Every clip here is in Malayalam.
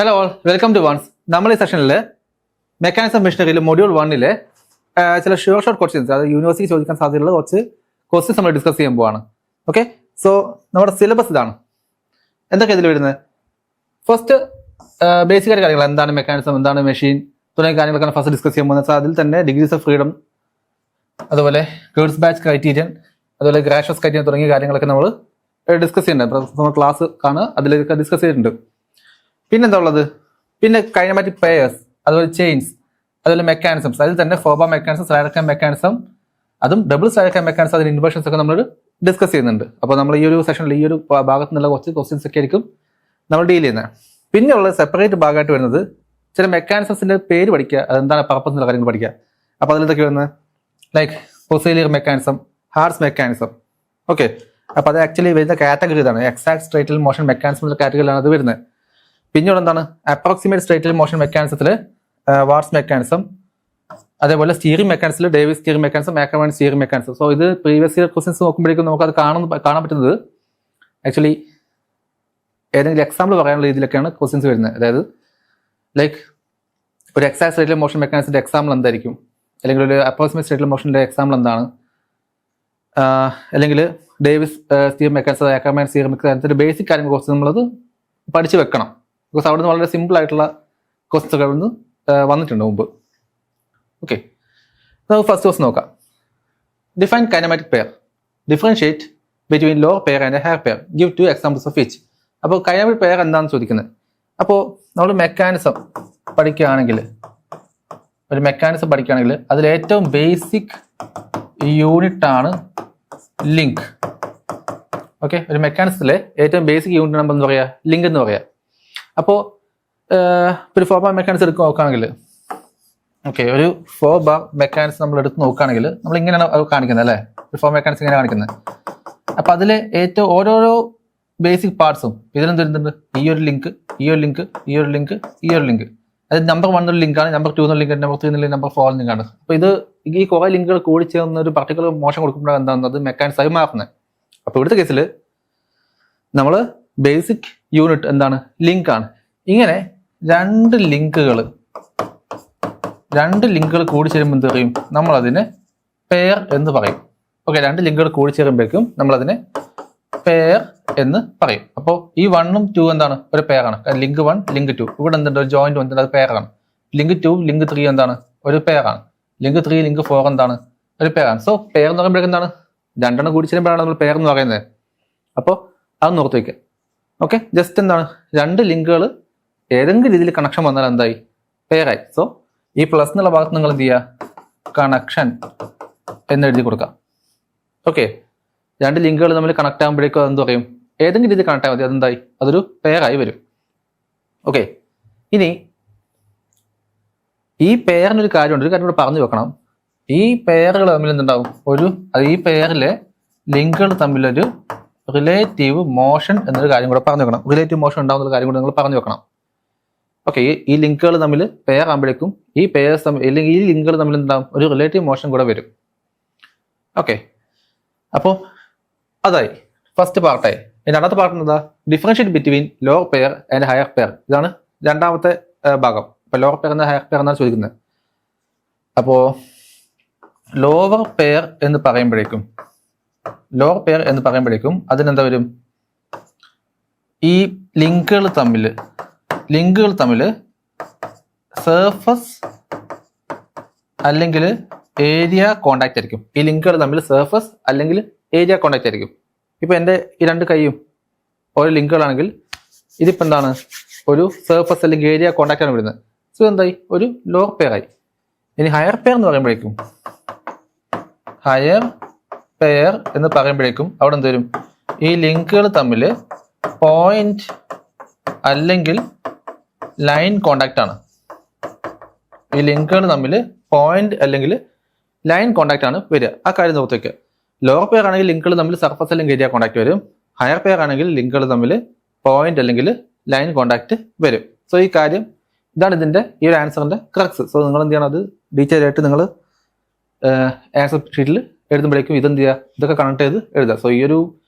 Hello all, welcome to ones. നമ്മൾ ഈ സെഷനിൽ മെക്കാനിസം മെഷീനറിയിൽ മൊഡ്യൂൾ 1 ചില ഷോർട്ട് ക്വസ്റ്റ്യൻസ്, അത് യൂണിവേഴ്സിറ്റി ചോദിക്കാൻ സാധ്യതയുള്ള കുറച്ച് ക്വസ്റ്റ്യൻസ് നമ്മൾ ഡിസ്കസ് ചെയ്യാൻ പോവാണ്. ഓക്കെ, സോ നമ്മുടെ സിലബസ് ഇതാണ്. എന്തൊക്കെ ഇതിൽ വരുന്നത്? ഫസ്റ്റ് ബേസിക് ആയിട്ട് കാര്യങ്ങൾ, എന്താണ് മെക്കാനിസം, എന്താണ് മെഷീൻ തുടങ്ങിയ കാര്യങ്ങളൊക്കെ ഫസ്റ്റ് ഡിസ്കസ് ചെയ്യാൻ പോകുന്നത്. അതിൽ തന്നെ ഡിഗ്രീസ് ഓഫ് ഫ്രീഡം, അതുപോലെ ഗേൾസ് ബാച്ച് ക്രൈറ്റീരിയൻ, അതുപോലെ ഗ്രാഷസ് ക്രൈറ്റീരിയൻ തുടങ്ങിയ കാര്യങ്ങളൊക്കെ നമ്മൾ ഡിസ്കസ് ചെയ്യുന്നുണ്ട്. നമ്മൾ ക്ലാസ് കാണുക, അതിലൊക്കെ ഡിസ്കസ് ചെയ്തിട്ടുണ്ട്. പിന്നെന്താ ഉള്ളത്? പിന്നെ കൈനമാറ്റിക് പെയേഴ്സ്, അതുപോലെ ചെയിൻസ്, അതുപോലെ മെക്കാനിസംസ്. അതിൽ തന്നെ ഫോബ മെക്കാനിസം, സ്ലൈഡർ മെക്കാനിസം, അതും ഡബിൾ സ്ലൈഡർ മെക്കാനിസം, അതിന്റെ ഇൻവേർഷൻസ് ഒക്കെ നമ്മൾ ഡിസ്കസ് ചെയ്യുന്നുണ്ട്. അപ്പോൾ നമ്മൾ ഈ ഒരു സെഷനിൽ ഈ ഒരു ഭാഗത്ത് നിന്നുള്ള കുറച്ച് ക്വസ്റ്റ്യൻസ് ഒക്കെ ആയിരിക്കും നമ്മൾ ഡീൽ ചെയ്യുന്നത്. പിന്നെയുള്ള സെപ്പറേറ്റ് ഭാഗമായിട്ട് വരുന്നത് ചില മെക്കാനിസംസിന്റെ പേര് പഠിക്കുക, അതെന്താണ് പർപ്പസ് എന്നുള്ള കാര്യങ്ങൾ പഠിക്കുക. അപ്പോൾ അതിലെന്തൊക്കെ വരുന്നത്? Like Peaucellier mechanism, Hart's mechanism. Okay, അപ്പോൾ അത് ആക്ച്വലി വരുന്ന കാറ്റഗറി ഇതാണ്. എക്സാക്ട് സ്ട്രേറ്റ് മോഷൻ മെക്കാനിസം എന്നുള്ള കാറ്റഗറിയിലാണ് അത് വരുന്നത്. പിന്നീട് എന്താണ്? അപ്രോക്സിമേറ്റ് സ്ട്രേറ്റ് മോഷൻ മെക്കാനിസത്തിൽ വാട്സ് മെക്കാനിസം, അതേപോലെ സ്റ്റിയറിംഗ് മെക്കാനിസത്തിൽ Davis steering mechanism, Ackermann steering mechanism. So ഇത് പ്രീവിയസ് ഇയർ ക്വസ്റ്റ്യൻസ് നോക്കുമ്പോഴേക്കും നമുക്ക് അത് കാണാൻ പറ്റുന്നത് ആക്ച്വലി ഏതെങ്കിലും എക്സാമ്പിൾ പറയാനുള്ള രീതിയിലൊക്കെയാണ് ക്വസ്റ്റ്യൻസ് വരുന്നത്. അതായത് ലൈക്ക് ഒരു എക്സാക്ട് സ്ട്രേറ്റ് മോഷൻ മെക്കാനിസത്തിന്റെ എക്സാമ്പിൾ എന്തായിരിക്കും, അല്ലെങ്കിൽ ഒരു അപ്രോക്സിമേറ്റ് സ്ട്രേറ്റ് മോഷന്റെ എക്സാമ്പിൾ എന്താണ്, അല്ലെങ്കിൽ Davis steering mechanism, Ackermann steering മെക്കാനിസത്തിന്റെ ബേസിക് കാര്യങ്ങൾ കുറച്ച് നമ്മളത് പഠിച്ചു വെക്കണം. ബിക്കോസ് അവിടെ നിന്ന് വളരെ സിമ്പിൾ ആയിട്ടുള്ള ക്വസ്റ്റ്യൻസ് ഒക്കെ അവിടെ നിന്ന് വന്നിട്ടുണ്ട് മുമ്പ്. ഓക്കെ, നമുക്ക് ഫസ്റ്റ് ക്വസ്റ്റ്യൻ നോക്കാം. Define kinematic pair, differentiate between lower pair and higher pair, give 2 examples of each. അപ്പോൾ കൈനമാറ്റിക് പെയർ എന്താണെന്ന് ചോദിക്കുന്നത്. അപ്പോൾ നമ്മൾ മെക്കാനിസം പഠിക്കുകയാണെങ്കിൽ, ഒരു മെക്കാനിസം പഠിക്കുകയാണെങ്കിൽ അതിൽ ഏറ്റവും ബേസിക് യൂണിറ്റ് ആണ് ലിങ്ക്. ഓക്കെ, ഒരു മെക്കാനിസത്തിലെ ഏറ്റവും ബേസിക് യൂണിറ്റ് നമ്മൾ എന്താ പറയുക? ലിങ്ക് എന്ന് പറയുക. അപ്പോൾ ഒരു 4 ബാർ മെക്കാനിക്സ് എടുത്ത് നോക്കുകയാണെങ്കിൽ, ഓക്കെ, ഒരു 4 ബാർ മെക്കാനിക്സ് നമ്മൾ എടുത്ത് നോക്കുകയാണെങ്കിൽ നമ്മൾ ഇങ്ങനെയാണ് അത് കാണിക്കുന്നത് അല്ലേ? ഒരു 4 മെക്കാനിക്സ് ഇങ്ങനെ കാണിക്കുന്നത്. അപ്പം അതിലെ ഏറ്റവും ഓരോരോ ബേസിക് പാർട്സും ഇതിലെന്ത് വരുന്നുണ്ട്? ഈ ഒരു ലിങ്ക്, ഈ ഒരു ലിങ്ക്, ഈ ഒരു ലിങ്ക്, ഈ ഒരു ലിങ്ക്. അത് നമ്പർ 1 ഒരു ലിങ്കാണ്, നമ്പർ 2 എന്നുള്ള ലിങ്ക്, നമ്പർ 3 എന്നുള്ള നമ്പർ 4 ലിങ്കാണ്. അപ്പോൾ ഇത് ഈ കുറേ ലിങ്കുകൾ കൂടി ചേർന്ന ഒരു പർട്ടിക്കുലർ മോഷൻ കൊടുക്കുമ്പോഴാണ് എന്താണെന്ന് അത് മെക്കാനിക്സ് ആയി മാറുന്നത്. അപ്പോൾ ഇവിടുത്തെ കേസിൽ നമ്മൾ ബേസിക് യൂണിറ്റ് എന്താണ്? ലിങ്ക് ആണ്. ഇങ്ങനെ രണ്ട് ലിങ്കുകൾ കൂടി ചേരുമ്പോൾ എന്ത് പറയും? നമ്മളതിനെ പെയർ എന്ന് പറയും. ഓക്കെ, രണ്ട് ലിങ്കുകൾ കൂടി ചേരുമ്പോഴേക്കും നമ്മളതിനെ പെയർ എന്ന് പറയും. അപ്പോൾ ഈ 1ഉം 2 എന്താണ്? ഒരു പെയറാണ്. ലിങ്ക് 1, ലിങ്ക് 2 ഇവിടെ എന്തുണ്ട്? ഒരു ജോയിന്റ് വന്നിട്ട് അത് പെയറാണ്. ലിങ്ക് 2, ലിങ്ക് 3 എന്താണ്? ഒരു പെയറാണ്. ലിങ്ക് 3, ലിങ്ക് 4 എന്താണ്? ഒരു പെയറാണ്. സോ പെയർ എന്ന് പറയുമ്പോഴേക്കും എന്താണ്? രണ്ടെണ്ണം കൂടി ചേരുമ്പോഴാണ് നമ്മൾ പെയർ എന്ന് പറയുന്നത്. അപ്പോൾ അത് ഓർത്ത് വയ്ക്കുക. ഓക്കെ, ജസ്റ്റ് എന്താണ്? രണ്ട് ലിങ്കുകൾ ഏതെങ്കിലും രീതിയിൽ കണക്ഷൻ വന്നാൽ എന്തായി? പെയറായി. സോ ഈ പ്ലസ് എന്നുള്ള ഭാഗത്ത് നിങ്ങൾ എന്ത് ചെയ്യുക? കണക്ഷൻ എന്ന് എഴുതി കൊടുക്കാം. ഓക്കെ, രണ്ട് ലിങ്കുകൾ തമ്മിൽ കണക്ട് ആകുമ്പോഴേക്കും അതെന്ത് പറയും? ഏതെങ്കിലും രീതിയിൽ കണക്ട് ആകാൻ മതി, അതെന്തായി? അതൊരു പെയറായി വരും. ഓക്കെ, ഇനി ഈ പെയറിനൊരു കാര്യമുണ്ട്, ഒരു കാര്യം കൂടെ പറഞ്ഞു വെക്കണം. ഈ പെയറുകൾ തമ്മിൽ എന്തുണ്ടാവും? ഈ പെയറിലെ ലിങ്കുകൾ തമ്മിലൊരു റിലേറ്റീവ് മോഷൻ എന്നൊരു കാര്യം കൂടെ പറഞ്ഞു വെക്കണം. റിലേറ്റീവ് മോഷൻ ഉണ്ടാവുന്ന കാര്യം കൂടെ നിങ്ങൾ പറഞ്ഞു വെക്കണം. ഓക്കെ, ഈ ലിങ്കുകൾ തമ്മിൽ പെയർ ആകുമ്പോഴേക്കും ഈ പെയർസ് തമ്മിൽ, അല്ലെങ്കിൽ ഈ ലിങ്കുകൾ തമ്മിൽ എന്താവും? ഒരു റിലേറ്റീവ് മോഷൻ കൂടെ വരും. ഓക്കെ, അപ്പോൾ അതായി ഫസ്റ്റ് പാർട്ടായി. രണ്ടാമത്തെ പാർട്ട് എന്താ? Differentiate between lower pair and higher pair. ഇതാണ് രണ്ടാമത്തെ ഭാഗം. അപ്പോൾ ലോവർ പെയർ എന്ന ഹയർ പെയർ എന്നാണ് ചോദിക്കുന്നത്. അപ്പോൾ ലോവർ പെയർ എന്ന് പറയുമ്പോഴേക്കും അതിനെന്താ വരും? ഈ ലിങ്കുകൾ തമ്മിൽ സർഫസ് അല്ലെങ്കിൽ ഏരിയ കോണ്ടാക്ട് ആയിരിക്കും. ഈ ലിങ്കുകൾ തമ്മിൽ സർഫസ് അല്ലെങ്കിൽ ഏരിയ കോണ്ടാക്ട് ആയിരിക്കും. ഇപ്പൊ എൻ്റെ ഈ രണ്ട് കൈയും ഓരോ ലിങ്കുകളാണെങ്കിൽ ഇതിപ്പോ എന്താണ്? ഒരു സർഫസ് അല്ലെങ്കിൽ ഏരിയ കോണ്ടാക്ട് ആണ് വരുന്നത്. സോ എന്തായി? ഒരു ലോവർ പെയർ ആയി. ഇനി ഹയർ പെയർ എന്ന് പറയുമ്പോഴേക്കും അവിടെ എന്ത് വരും? ഈ ലിങ്കുകൾ തമ്മിൽ പോയിന്റ് അല്ലെങ്കിൽ ലൈൻ കോണ്ടാക്ട് ആണ്. ഈ ലിങ്കുകൾ തമ്മിൽ പോയിന്റ് അല്ലെങ്കിൽ ലൈൻ കോണ്ടാക്ട് ആണ് വരിക. ആ കാര്യം നോക്കി വയ്ക്കുക. ലോവർ പെയർ ആണെങ്കിൽ ലിങ്കുകൾ തമ്മിൽ സർഫസ് അല്ലെങ്കിൽ ഏരിയ കോണ്ടാക്ട് വരും. ഹയർ പെയർ ആണെങ്കിൽ ലിങ്കുകൾ തമ്മിൽ പോയിന്റ് അല്ലെങ്കിൽ ലൈൻ കോണ്ടാക്ട് വരും. സോ ഈ കാര്യം ഇതാണ് ഇതിന്റെ ഈ ഒരു ആൻസറിന്റെ ക്രക്സ്. സോ നിങ്ങൾ എന്ത് ചെയ്യണം? അത് ഡീറ്റെയിൽ ആയിട്ട് നിങ്ങൾ ആൻസർ ഷീറ്റിൽ എഴുതുമ്പോഴേക്കും ഇതെന്ത് ചെയ്യുക? ഇതൊക്കെ കണക്ട് ചെയ്ത് എഴുതുക. സോ ഈ ഒരു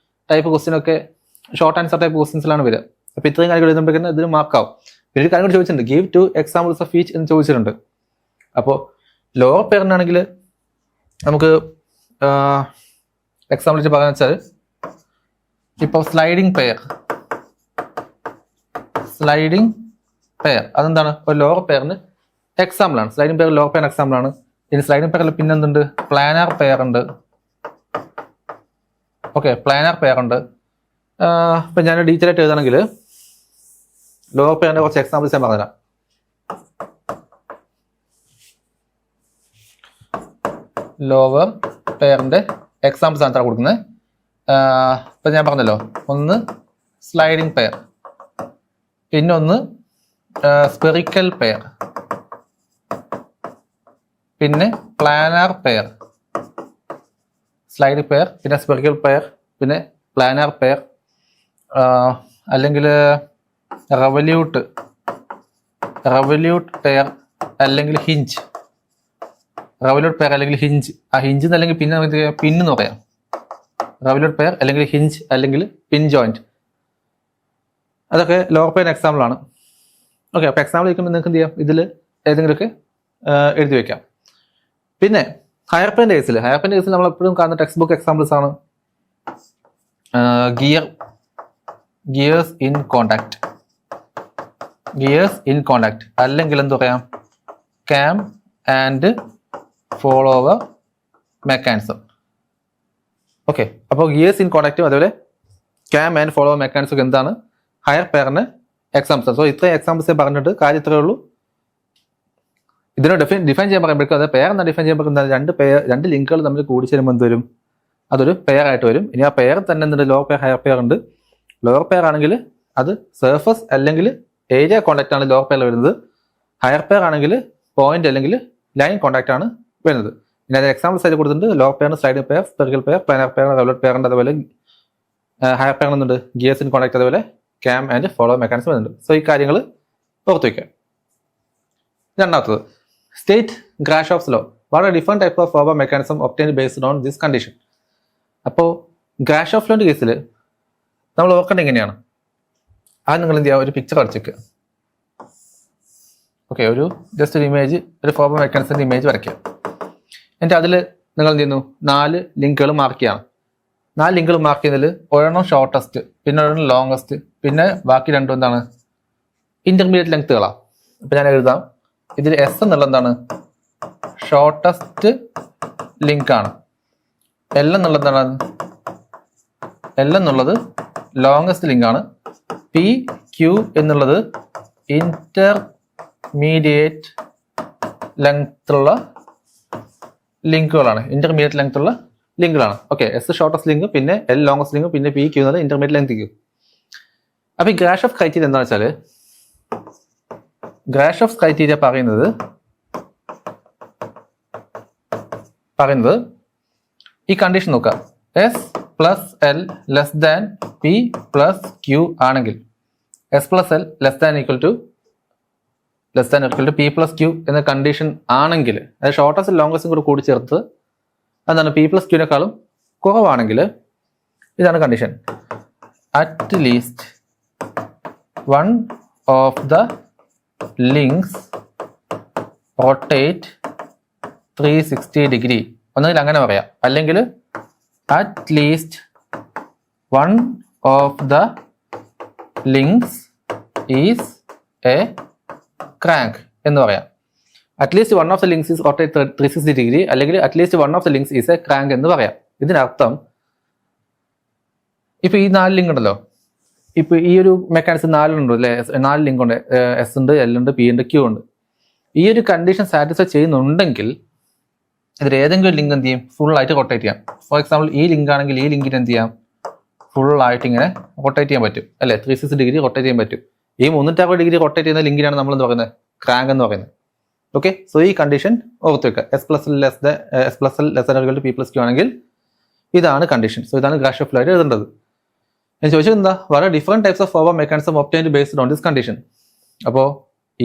ടൈപ്പ് ക്വസ്റ്റ്യൻ ഒക്കെ ഷോർട്ട് ആൻസർ ടൈപ്പ് ക്വസ്റ്റ്യൻസിലാണ് വരിക. അപ്പോൾ ഇത്രയും കാര്യങ്ങൾ എഴുതുമ്പോഴേക്കും ഇതിന് മാർക്കാവും. പിന്നെ ഒരു കാര്യം കൂടി ചോദിച്ചിട്ടുണ്ട്, ഗീവ് 2 എക്സാമ്പിൾസ് ഓഫ് ഈച്ച് എന്ന് ചോദിച്ചിട്ടുണ്ട്. അപ്പോൾ ലോവർ പെയറിനാണെങ്കിൽ നമുക്ക് എക്സാമ്പിൾ വെച്ച് പറയാന്ന് വെച്ചാൽ ഇപ്പോൾ സ്ലൈഡിങ് പെയർ അതെന്താണ്, ഒരു ലോവർ പെയറിന് എക്സാമ്പിളാണ്. സ്ലൈഡിങ് പെയർ ലോവർ പെയർ എക്സാമ്പിളാണ്. ഇനി സ്ലൈഡിങ് പെയറിൽ പിന്നെ എന്തുണ്ട്, പ്ലാനാർ പെയർ ഉണ്ട്. ഓക്കെ, പ്ലാനാർ പെയർ ഉണ്ട്. ഇപ്പം ഞാൻ ഡീറ്റെയിൽ ആയിട്ട് എഴുതാണെങ്കിൽ ലോവർ പെയറിന്റെ കുറച്ച് എക്സാമ്പിൾസ് ഞാൻ പറഞ്ഞുതരാം. ലോവർ പെയറിന്റെ എക്സാമ്പിൾസ് ആണ് കൊടുക്കുന്നത്. ഇപ്പം ഞാൻ പറഞ്ഞല്ലോ, ഒന്ന് സ്ലൈഡിങ് പെയർ, പിന്നെ ഒന്ന് സ്പെറിക്കൽ പെയർ, പിന്നെ പ്ലാനാർ പെയർ. സ്ലൈഡ് പെയർ, പിന്നെ സ്പെറിക്കൽ പെയർ, പിന്നെ പ്ലാനാർ പെയർ, അല്ലെങ്കിൽ റവല്യൂട്ട് പെയർ അല്ലെങ്കിൽ ഹിഞ്ച്. റവല്യൂട്ട് പെയർ അല്ലെങ്കിൽ ഹിഞ്ച്. ആ ഹിഞ്ച് എന്നല്ലെങ്കിൽ പിന്നെ പിന്നെന്ന് പറയാം. റവല്യൂട്ട് പെയർ അല്ലെങ്കിൽ ഹിഞ്ച് അല്ലെങ്കിൽ പിൻ ജോയിന്റ്. അതൊക്കെ ലോവർ പെയർ എക്സാമ്പിൾ ആണ്. ഓക്കെ, അപ്പോൾ എക്സാമ്പിൾ വയ്ക്കുമ്പോൾ നിങ്ങൾക്ക് എന്ത് ചെയ്യാം, ഇതിൽ ഏതെങ്കിലുമൊക്കെ എഴുതി വെക്കാം. പിന്നെ ഹയർ പെയറിന്റെ കേസിൽ നമ്മൾ എപ്പോഴും കാണുന്ന ടെക്സ്റ്റ് ബുക്ക് എക്സാമ്പിൾസ് ആണ് ഗിയേഴ്സ് ഇൻ കോണ്ടാക്ട്, അല്ലെങ്കിൽ എന്ത് പറയാം, cam and follower mechanism. Okay, അപ്പോൾ ഗിയേഴ്സ് ഇൻ കോണ്ടാക്റ്റും അതുപോലെ ക്യാം ആൻഡ് ഫോളോവർ മെക്കാനിസം ഒക്കെ എന്താണ്, ഹയർ പെയറിന് എക്സാമ്പിൾസ്. സോ ഇത്രയും എക്സാമ്പിൾസ് പറഞ്ഞിട്ട് കാര്യം ഇത്രയേ ഉള്ളൂ. ഇതിനെ ഡിഫൈൻ ചെയ്യാൻ പറയുമ്പോഴേക്കും അത് പെയർ എന്ന് ഡിഫൈൻ ചെയ്യുമ്പോൾ രണ്ട് ലിങ്കുകൾ തമ്മിൽ കൂടിച്ചേരുമ്പോൾ എന്ത് വരും, അതൊരു പെയർ ആയിട്ട് വരും. ഇനി ആ പെയർ തന്നെ എന്തുണ്ട്, ലോവർ പെയർ ഹയർ പെയർ ഉണ്ട്. ലോവർ പെയർ ആണെങ്കിൽ അത് സർഫസ് അല്ലെങ്കിൽ ഏരിയ കോണ്ടാക്ട് ആണ് ലോവർ പെയറിൽ വരുന്നത്. ഹയർ പെയർ ആണെങ്കിൽ പോയിന്റ് അല്ലെങ്കിൽ ലൈൻ കോണ്ടാക്ട് ആണ് വരുന്നത്. ഇനി അത് എക്സാമ്പിൾസ് ആയിട്ട് കൊടുത്തിട്ടുണ്ട്. ലോവർ പെയറിന് sliding pair, spherical pair, planar pair, revolute pair ഉണ്ട്. അതുപോലെ ഹയർ പെയർ എന്നുണ്ട് ഗിയേഴ്സ് ഇൻ കോണ്ടാക്ട്, അതുപോലെ ക്യാം ആൻഡ് ഫോളോ മെക്കാനിസം വരുന്നുണ്ട്. സോ ഈ കാര്യങ്ങൾ ഓർത്ത് വയ്ക്കാം. രണ്ടാമത്തത് സ്റ്റേറ്റ് ഗ്രാഷോഫ്സ് ലോ. വളരെ different type of follow mechanism obtained based on this condition. അപ്പോൾ ഗ്രാഷോഫ് ലോന്റെ കേസിൽ നമ്മൾ ഓർക്കേണ്ടത് എങ്ങനെയാണ്, അത് നിങ്ങൾ എന്ത് ചെയ്യുക, ഒരു പിക്ചർ അടിച്ചേക്കുക. ഓക്കെ, ഒരു ജസ്റ്റ് ഒരു ഇമേജ്, ഒരു ഫോളോ മെക്കാനിസത്തിന്റെ ഇമേജ് വരയ്ക്കുക. എന്നിട്ട് അതിൽ നിങ്ങൾ എന്ത് ചെയ്യുന്നു, 4 ലിങ്കുകൾ മാർക്ക് ചെയ്യണം. 4 ലിങ്കുകൾ മാർക്ക് ചെയ്യുന്നതിൽ ഒരെണ്ണം ഷോർട്ടസ്റ്റ്, പിന്നെ ഒരെണ്ണം ലോങ്സ്റ്റ്, പിന്നെ ബാക്കി രണ്ടും എന്താണ്, ഇന്റർമീഡിയറ്റ് ലെങ്ത്തുകളാണ്. അപ്പം ഞാൻ എഴുതാം, ഇതിൽ എസ് എന്നുള്ള എന്താണ്, ഷോർട്ടസ്റ്റ് ലിങ്ക് ആണ്. എൽ എന്നുള്ളത് ലോങ്സ്റ്റ് ലിങ്ക് ആണ്. പി ക്യൂ എന്നുള്ളത് ഇന്റർമീഡിയറ്റ് ലെങ്ത്തുള്ള ലിങ്കുകളാണ്. ഓക്കെ, എസ് ഷോർട്ടസ്റ്റ് ലിങ്ക്, പിന്നെ എൽ ലോങ്സ്റ്റ് ലിങ്ക്, പിന്നെ പി ക്യൂ എന്നത് ഇന്റർമീഡിയറ്റ് ലെങ്ത് ക്യൂ. അപ്പൊ ഈ ഗ്രാഷോഫ് ക്രൈറ്റീരിയ എന്താണെന്ന് വെച്ചാൽ, ഗ്രാഷോഫ് ക്രൈറ്റീരിയ പറയുന്നത് ഈ കണ്ടീഷൻ നോക്കുക, S plus L less than P plus Q ആണെങ്കിൽ, S plus L less than equal to P plus Q എന്ന കണ്ടീഷൻ ആണെങ്കിൽ, അതായത് ഷോർട്ടസ്റ്റ് ലോങ്സ്റ്റും കൂടെ കൂടി ചേർത്ത് എന്താണ് പി പ്ലസ് ക്യൂവിനേക്കാളും കുറവാണെങ്കിൽ, ഇതാണ് condition. At least one of the links rotate 360 degree. ഒന്നുകിൽ അങ്ങനെ പറയാം, അല്ലെങ്കിൽ at least one of the links is a crank എന്ന് പറയാം. At least one of the links is rotate 360 degree, അല്ലെങ്കിൽ at least one of the links is a crank എന്ന് പറയാം. ഇതിനർത്ഥം ഇപ്പൊ ഈ 4 ലിങ്ക് ഉണ്ടല്ലോ, ഇപ്പൊ ഈ ഒരു മെക്കാനിസം 4 ഉണ്ട് അല്ലെ, 4 ലിങ്ക് ഉണ്ട്, എസ് ഉണ്ട്, എൽ ഉണ്ട്, പി ഉണ്ട്, ക്യൂ ഉണ്ട്. ഈ ഒരു കണ്ടീഷൻ സാറ്റിസ്ഫൈ ചെയ്യുന്നുണ്ടെങ്കിൽ ഇതിൽ ഏതെങ്കിലും ലിങ്ക് എന്ത് ചെയ്യും, ഫുൾ ആയിട്ട് റൊട്ടേറ്റ് ചെയ്യാം. ഫോർ എക്സാമ്പിൾ ഈ ലിങ്ക് ആണെങ്കിൽ ഈ ലിങ്കിന് എന്ത് ചെയ്യാം, ഫുൾ ആയിട്ട് ഇങ്ങനെ റൊട്ടേറ്റ് ചെയ്യാൻ പറ്റും അല്ലെ, 360 ഡിഗ്രി റൊട്ടേറ്റ് ചെയ്യാൻ പറ്റും. ഈ 360 ഡിഗ്രി റൊട്ടേറ്റ് ചെയ്യുന്ന ലിങ്കിനാണ് നമ്മൾ എന്ത് പറയുന്നത്, ക്രാങ്ക് എന്ന് പറയുന്നത്. ഓക്കെ, സോ ഈ കണ്ടീഷൻ ഓർത്ത് വെക്കുക. S plus L less P plus Q ആണെങ്കിൽ ഇതാണ് കണ്ടീഷൻ. സോ ഇതാണ് ഗ്രാഷോഫ് ലോ ആയിട്ട് എഴുതേണ്ടത്. ഞാൻ ചോദിച്ചത് എന്താ, വളരെ different types of forward mechanism obtained based on this condition. അപ്പോൾ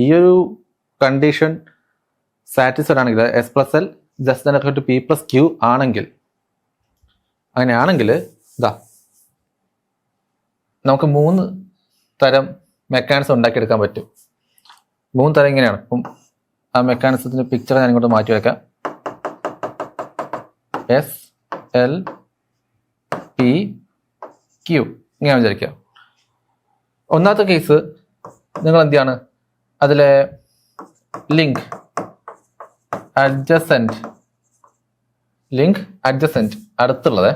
ഈ ഒരു കണ്ടീഷൻ സാറ്റിസ്ഫൈഡ് ആണെങ്കിൽ, S plus L just than to P plus Q ആണെങ്കിൽ, അങ്ങനെയാണെങ്കിൽ ഇതാ നമുക്ക് 3 തരം മെക്കാനിസം ഉണ്ടാക്കിയെടുക്കാൻ പറ്റും. മൂന്ന് തരം ഇങ്ങനെയാണ്. അപ്പം ആ മെക്കാനിസത്തിന്റെ പിക്ചർ ഞാൻ ഇങ്ങോട്ട് മാറ്റി വെക്കാം. എസ് എൽ പി ക്യൂ ഇങ്ങനെ വിചാരിക്കുക. ഒന്നാമത്തെ കേസ് നിങ്ങൾ എന്ത് ചെയ്യാണ്, അതിലെ ലിങ്ക് അഡ്ജസെന്റ് അടുത്തുള്ളത്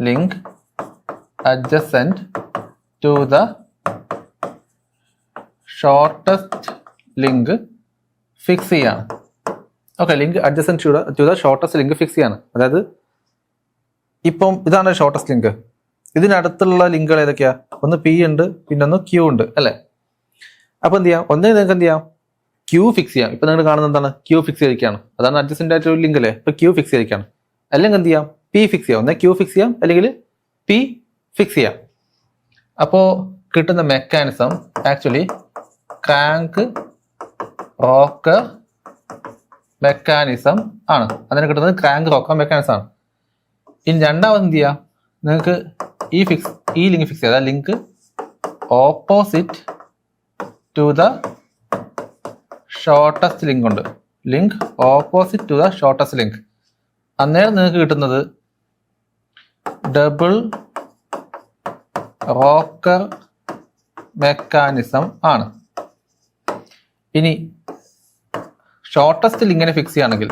link adjacent to the shortest link fix ചെയ്യാണ്. Okay, link adjacent to the shortest link fix ചെയ്യാണ്. അതായത് ഇപ്പം ഇതാണ് ഷോർട്ടസ്റ്റ് ലിങ്ക്. ഇതിനടുത്തുള്ള ലിങ്കുകൾ ഏതൊക്കെയാ? ഒന്ന് പി ഉണ്ട്, പിന്നെ ഒന്ന് ക്യൂ ഉണ്ട് അല്ലേ? അപ്പൊ എന്ത് ചെയ്യാം, ഒന്നേ നിങ്ങൾക്ക് എന്ത് ചെയ്യാം, ക്യൂ ഫിക്സ് ചെയ്യാം. ഇപ്പൊ നിങ്ങൾ കാണുന്നത് എന്താണ്, ക്യൂ ഫിക്സ് ചെയ്തിരിക്കുകയാണ്. അതാണ് അഡ്ജസെന്റ് ആയിട്ട് ഒരു ലിങ്ക് അല്ലേ? ഇപ്പൊ ക്യൂ ഫിക്സ് ചെയ്തിരിക്കുകയാണ്. അല്ലെങ്കിൽ എന്ത് ചെയ്യാം, പി ഫിക്സ് ചെയ്യാം. ഒന്നേ ക്യൂ ഫിക്സ് ചെയ്യാം, അല്ലെങ്കിൽ പി ഫിക്സ് ചെയ്യാം. അപ്പോൾ കിട്ടുന്ന mechanism actually crank rocker mechanism ആണ്. അതിന് കിട്ടുന്നത് ക്രാങ്ക് റോക്കർ മെക്കാനിസം ആണ്. ഇനി രണ്ടാമത് എന്ത് ചെയ്യാം, നിങ്ങൾക്ക് ഈ ലിങ്ക് ഫിക്സ് ചെയ്യാം. Link opposite to the shortest link ഉണ്ട്. Link opposite to the shortest link. അന്നേരം നിങ്ങൾക്ക് കിട്ടുന്നത് ഡബിൾ റോക്കർ മെക്കാനിസം ആണ്. ഇനി ഷോർട്ടസ്റ്റ് ലിങ്കിനെ ഫിക്സ് ചെയ്യുകയാണെങ്കിൽ,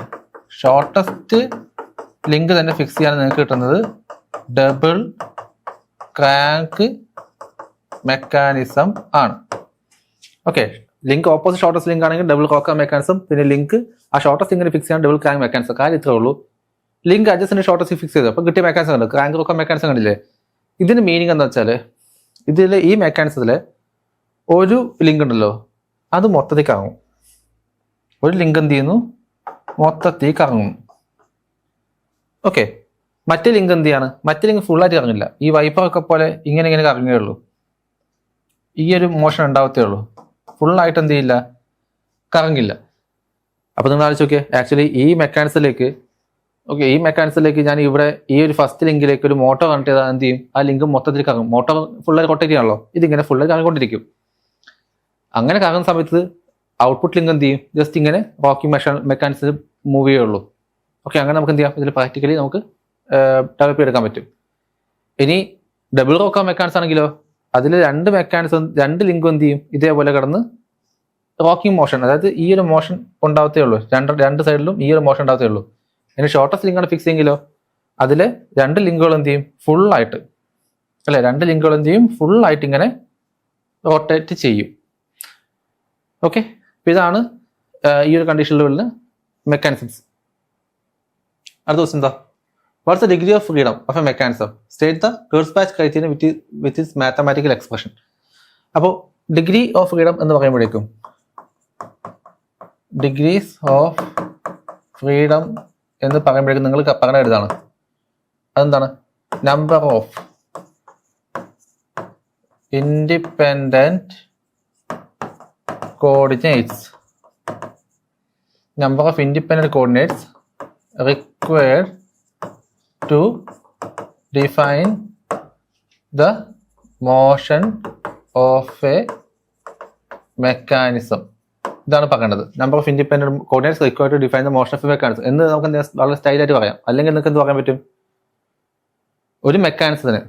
ഷോർട്ടസ്റ്റ് ലിങ്ക് തന്നെ ഫിക്സ് ചെയ്യാൻ നിങ്ങൾക്ക് കിട്ടുന്നത് ഡബിൾ ക്രാങ്ക് മെക്കാനിസം ആണ്. Okay, link opposite shortest link ആണെങ്കിൽ ഡബിൾ റോക്കർ മെക്കാനിസം, പിന്നെ ലിങ്ക് ആ ഷോർട്ടസ്റ്റ് ലിങ്കിനെ ഫിക്സ് ചെയ്യാൻ ഡബിൾ ക്രാങ്ക് മെക്കാനിസം. കാര്യം ഇത്രേ ഉള്ളൂ. ലിങ്ക് അഡ്ജസന്റ് ഷോർട്ടസ്റ്റ് ഫിക്സ് ചെയ്തു, അപ്പോൾ കിട്ടിയ മെക്കാനിസം ഉണ്ട്, ക്രാങ്ക് റോക്കർ മെക്കാനിസം കണ്ടില്ലേ? ഇതിന് മീനിങ് എന്താ വെച്ചാൽ, ഇതിൽ ഈ മെക്കാനിസത്തിൽ ഒരു ലിങ്ക് ഉണ്ടല്ലോ, അത് മൊത്തത്തിൽ കറങ്ങും. ഒരു ലിങ്ക് എന്ത് ചെയ്യുന്നു, മൊത്തത്തിൽ കറങ്ങും. ഓക്കെ, മറ്റേ ലിങ്ക് എന്ത് ചെയ്യാണ്, മറ്റേ ലിങ്ക് ഫുള്ളായിട്ട് കറങ്ങില്ല. ഈ വൈപ്പറൊക്കെ പോലെ ഇങ്ങനെ കറങ്ങേ ഉള്ളൂ. ഈ ഒരു മോഷൻ ഉണ്ടാവത്തേ ഉള്ളൂ. ഫുള്ളായിട്ട് എന്ത് ചെയ്യില്ല, കറങ്ങില്ല. അപ്പോൾ നിങ്ങൾ ആലോചിച്ച് നോക്കിയേ, ആക്ച്വലി ഈ മെക്കാനിസത്തിലേക്ക് ഞാൻ ഇവിടെ ഈ ഒരു ഫസ്റ്റ് ലിങ്കിലേക്ക് ഒരു മോട്ടോർ കണക്ട് ചെയ്താൽ എന്ത് ചെയ്യും, ആ ലിങ്ക് മൊത്തത്തിൽ കറങ്ങും. മോട്ടോർ ഫുള്ളായി റൊട്ടേറ്റ് ചെയ്യാണല്ലോ, ഇതിങ്ങനെ ഫുള്ളായി കറങ്ങിക്കൊണ്ടിരിക്കും. അങ്ങനെ കറങ്ങുന്ന സമയത്ത് ഔട്ട്പുട്ട് ലിങ്ക് എന്ത് ചെയ്യും, ജസ്റ്റ് ഇങ്ങനെ റോക്കിംഗ് മെക്കാനിസം മൂവ് ചെയ്യുള്ളൂ. ഓക്കെ, അങ്ങനെ നമുക്ക് എന്ത് ചെയ്യാം, ഇതിൽ പ്രാക്ടിക്കലി നമുക്ക് ഡെവലപ്പ് ചെയ്തെടുക്കാൻ പറ്റും. ഇനി ഡബിൾ റോക്കർ മെക്കാനിസം ആണെങ്കിലോ, അതിൽ രണ്ട് ലിങ്കും എന്ത് ചെയ്യും, ഇതേപോലെ കിടന്ന് റോക്കിംഗ് മോഷൻ, അതായത് ഈ ഒരു മോഷൻ ഉണ്ടാവത്തേ ഉള്ളൂ. രണ്ട് സൈഡിലും ഈ ഒരു മോഷൻ ഉണ്ടാവത്തേ ഉള്ളൂ. ഇനി ഷോർട്ടസ്റ്റ് ലിങ്കാണ് ഫിക്സ് ചെയ്യുമെങ്കിലോ, അതിലെ രണ്ട് ലിങ്കുകൾ എന്ത് ചെയ്യും, ഫുള്ളായിട്ട് അല്ലെ, രണ്ട് ലിങ്കുകൾ എന്ത് ചെയ്യും, ഫുള്ളായിട്ട് ഇങ്ങനെ റൊട്ടേറ്റ് ചെയ്യും. ഓക്കെ, ഇതാണ് ഈ ഒരു കണ്ടീഷനിലുള്ള മെക്കാനിസംസ്. അടുത്ത ക്വസ്റ്റ്യൻ എന്താ, what's the degree of freedom of a mechanism, state the Kutzbach criterion with its mathematical expression. അപ്പോൾ ഡിഗ്രി ഓഫ് ഫ്രീഡം എന്ന് പറയുമ്പോഴേക്കും, ഡിഗ്രീസ് ഓഫ് ഫ്രീഡം എന്ന് പറയുമ്പോഴേക്കും നിങ്ങൾ പറഞ്ഞ ഇതാണ്, അതെന്താണ്, number of independent coordinates, number of independent coordinates required to define the motion of a mechanism. ഇതാണ് പറയേണ്ടത്. Number of independent coordinates required to define the motion of a mechanism എന്ന് നമുക്ക് വളരെ സ്റ്റൈലായിട്ട് പറയാം. അല്ലെങ്കിൽ നിങ്ങൾക്ക് എന്ത് പറയാൻ പറ്റും, ഒരു മെക്കാനിസത്തിന്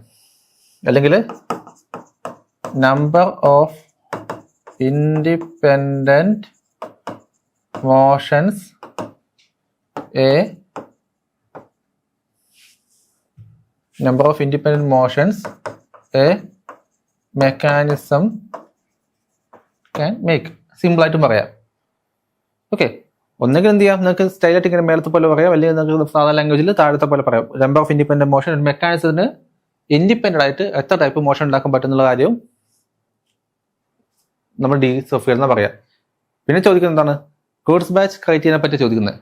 അല്ലെങ്കിൽ number of independent motions a number of independent motions a mechanism can make. Simple ആയിട്ടും പറയാം. ഓക്കെ, ഒന്നെങ്കിൽ എന്ത് ചെയ്യാം, നിങ്ങൾക്ക് സ്റ്റൈലായിട്ട് ഇങ്ങനെ മേലത്തെ പോലെ പറയാം, അല്ലെങ്കിൽ നിങ്ങൾക്ക് സാധാരണ ലാംഗ്വേജിൽ താഴത്തെ പോലെ പറയാം. നമ്പർ ഓഫ് ഇൻഡിപെൻഡന്റ് മോഷൻ മെക്കാനിസത്തിന് ഇൻഡിപെൻഡന്റ് ആയിട്ട് എത്ര ടൈപ്പ് മോഷൻ ഉണ്ടാക്കാൻ പറ്റുന്നുള്ള കാര്യവും നമ്മൾ ഡിഗ്രീസ് ഓഫ് ഫ്രീഡം എന്ന് പറയാം. പിന്നെ ചോദിക്കുന്നത് എന്താണ്, കുർട്സ്ബാച്ച് ക്രൈറ്റീരിയനെ പറ്റി ചോദിക്കുന്നത്.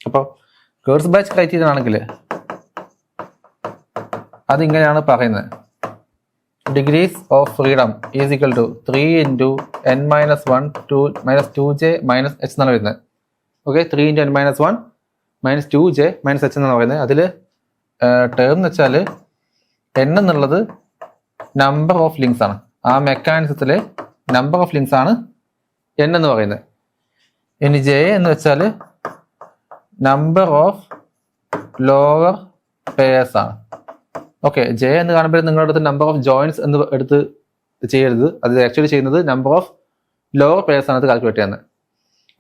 അപ്പോൾ കുർട്സ്ബാച്ച് ക്രൈറ്റീരിയൻ ആണെങ്കിൽ അതിങ്ങനെയാണ് പറയുന്നത്, degrees of freedom is equal to 3 × n-1 2j - h എന്നാണ് വരുന്നത്. ഓക്കെ, 3 × n-1 - 2j - h എന്നാണ് പറയുന്നത്. അതിൽ ടേം എന്ന് വെച്ചാൽ n എന്നുള്ളത് നമ്പർ ഓഫ് ലിങ്ക്സ് ആണ്. ആ മെക്കാനിസത്തിലെ നമ്പർ ഓഫ് ലിങ്ക്സ് ആണ് n എന്ന് പറയുന്നത്. ഇനി j എന്ന് വെച്ചാൽ നമ്പർ ഓഫ് ലോവർ പെയർസ് ആണ്. ഓക്കെ, j എന്ന് കാണുമ്പോൾ നിങ്ങളുടെ അടുത്ത് നമ്പർ ഓഫ് ജോയിൻസ് എന്ന് എടുത്ത് ചെയ്യരുത്. അത് ആക്ച്വലി ചെയ്യുന്നത് നമ്പർ ഓഫ് ലോവർ പെയർസ് ആണ് അത് കാൽക്കുലേറ്റ് ചെയ്യുന്നത്.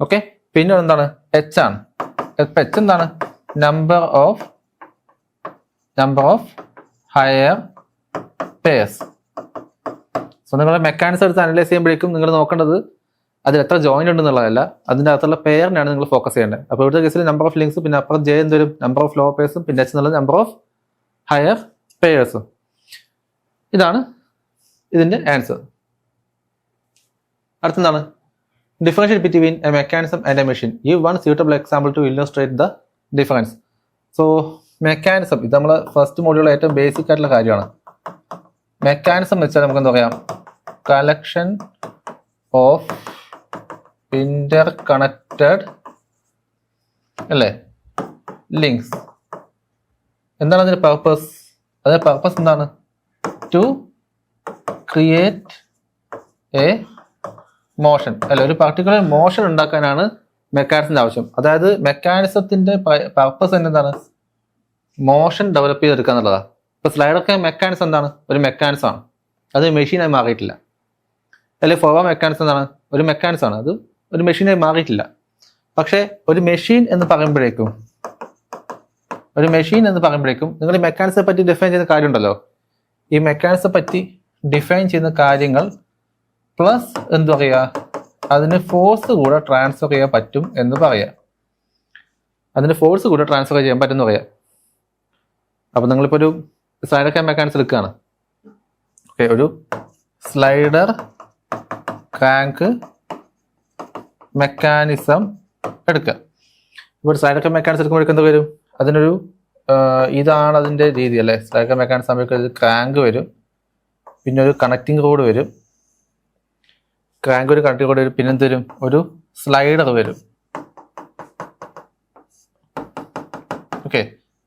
ഓക്കെ, പിന്നെ എന്താണ് h ആണ്. h എന്താണ് number of higher pairs. So നിങ്ങളുടെ മെക്കാനിസം എടുത്ത് അനലൈസ് ചെയ്യുമ്പോഴേക്കും നിങ്ങൾ നോക്കേണ്ടത് അതിൽ എത്ര ജോയിന്റ് ഉണ്ടെന്നുള്ളതല്ല, അതിൻ്റെ അകത്തുള്ള പെയറിനാണ് നിങ്ങൾ ഫോക്കസ് ചെയ്യേണ്ടത്. അപ്പോൾ ഇവിടുത്തെ കേസിൽ നമ്പർ ഓഫ് ലിങ്ക്സ്, പിന്നെ അപ്പുറം j എന്തൊരു നമ്പർ ഓഫ് ലോവർ പെയർസും, പിന്നെ h എന്നുള്ളത് നമ്പർ ഓഫ് ഹയർ പെയർസും. ഇതാണ് ഇതിന്റെ ആൻസർ. അടുത്തെന്താണ് differentiate between a mechanism and a machine. Give one suitable example to illustrate the difference. So mechanism, ഇത് നമ്മളെ ഫസ്റ്റ് മോഡ്യൂളിലെ ഏറ്റവും ബേസിക് ആയിട്ടുള്ള കാര്യമാണ്. മെക്കാനിസം എന്ന് വെച്ചാൽ നമുക്ക് എന്താ പറയാം, കളക്ഷൻ ഓഫ് ഇന്റർ കണക്റ്റഡ് അല്ലേ ലിങ്ക്സ്. എന്താണ് അതിന്റെ പർപ്പസ്? അതിന്റെ പർപ്പസ് എന്താണ്? ടു ക്രിയേറ്റ് എ മോഷൻ, അല്ല ഒരു പർട്ടിക്കുലർ മോഷൻ ഉണ്ടാക്കാനാണ് മെക്കാനിസത്തിന്റെ ആവശ്യം. അതായത് മെക്കാനിസത്തിന്റെ പർപ്പസ് തന്നെ എന്താണ്? മോഷൻ ഡെവലപ്പ് ചെയ്തെടുക്കുക എന്നുള്ളതാണ്. ഇപ്പൊ സ്ലൈഡൊക്കെ മെക്കാനിസം എന്താണ്? ഒരു മെക്കാനിസം ആണ്, അത് മെഷീനായി മാറിയിട്ടില്ല. അല്ലെങ്കിൽ ഫോർവ മെക്കാനിസം എന്താണ്? ഒരു മെക്കാനിസം ആണ്, അത് ഒരു മെഷീനായി മാറിയിട്ടില്ല. പക്ഷെ ഒരു മെഷീൻ എന്ന് പറയുമ്പോഴേക്കും നിങ്ങൾ ഈ മെക്കാനിസത്തെ പറ്റി ഡിഫൈൻ ചെയ്യുന്ന കാര്യമുണ്ടല്ലോ, ഈ മെക്കാനിസത്തെ പറ്റി ഡിഫൈൻ ചെയ്യുന്ന കാര്യങ്ങൾ പ്ലസ് എന്തു പറയുക, അതിന് ഫോഴ്സ് കൂടെ ട്രാൻസ്ഫർ ചെയ്യാൻ പറ്റും എന്ന് പറയാം. പറയാം. അപ്പൊ നിങ്ങളിപ്പോ ഒരു സ്ലൈഡർ ക്രാങ്ക് മെക്കാനിസം എടുക്കുകയാണ്. ഓക്കെ, ഒരു സ്ലൈഡർ ക്രാങ്ക് മെക്കാനിസം എടുക്കുക. ഇപ്പോൾ ഒരു സ്ലൈഡർ ക്രാങ്ക് മെക്കാനിസം എടുക്കുമ്പോഴേക്കും എന്ത് വരും? അതിനൊരു ഇതാണ് അതിന്റെ രീതി അല്ലേ. സ്ലൈഡർ ക്രാങ്ക് മെക്കാനിസം ആകുമ്പോഴേക്കും ഒരു ക്രാങ്ക് വരും, പിന്നെ ഒരു കണക്റ്റിംഗ് റോഡ് വരും, പിന്നെ എന്ത് വരും? ഒരു സ്ലൈഡർ വരും. ഓക്കെ,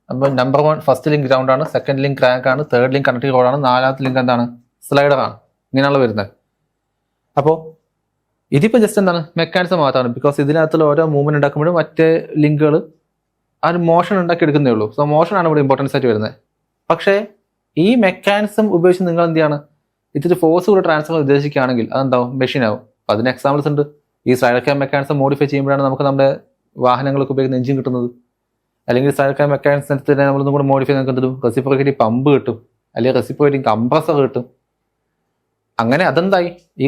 അപ്പോൾ നമ്പർ 1 ഫസ്റ്റ് ലിങ്ക് ഗ്രൗണ്ട് ആണ്, സെക്കൻഡ് ലിങ്ക് ക്രാങ്ക് ആണ്, തേർഡ് ലിങ്ക് കണക്റ്റിംഗ് റോഡാണ്, നാലാമത്തെ ലിങ്ക് എന്താണ്? സ്ലൈഡർ ആണ്. ഇങ്ങനെയുള്ള വരുന്നത്. അപ്പോൾ ഇതിപ്പോൾ ജസ്റ്റ് എന്താണ് മെക്കാനിസം മാത്രമാണ്. ബിക്കോസ് ഇതിനകത്തുള്ള ഓരോ മൂവ്മെന്റ് ഉണ്ടാക്കുമ്പോഴും മറ്റേ ലിങ്കുകൾ ആ ഒരു മോഷൻ ഉണ്ടാക്കി എടുക്കുന്നേ ഉള്ളൂ. സോ മോഷൻ ആണ് ഇവിടെ ഇമ്പോർട്ടൻസ് ആയിട്ട് വരുന്നത്. പക്ഷേ ഈ മെക്കാനിസം ഉപയോഗിച്ച് നിങ്ങൾ എന്ത് ചെയ്യാണ്? ഇത്തിരി ഫോഴ്സ് കൂടെ ട്രാൻസ്ഫർ ഉദ്ദേശിക്കുകയാണെങ്കിൽ അതെന്താവും? മെഷീൻ ആവും. അപ്പോൾ അതിന് എക്സാമ്പിൾസ് ഉണ്ട്. ഈ സ്ലൈഡർ ക്രാങ്ക് മെക്കാനിസം മോഡിഫൈ ചെയ്യുമ്പോഴാണ് നമുക്ക് നമ്മുടെ വാഹനങ്ങളൊക്കെ ഉപയോഗിക്കുന്ന എഞ്ചിൻ കിട്ടുന്നത്. അല്ലെങ്കിൽ സ്ലൈഡർ ക്രാങ്ക് മെക്കാനിസത്തിന് തന്നെ നമ്മളൊന്നും കൂടെ മോഡിഫൈ നമുക്ക് എന്ത് കിട്ടും? റെസിപ്രോക്കേറ്റിംഗ് പമ്പ് കിട്ടും, അല്ലെങ്കിൽ റെസിപ്രോക്കേറ്റിംഗ് കംപ്രസർ കിട്ടും. അങ്ങനെ അതെന്തായി? ഈ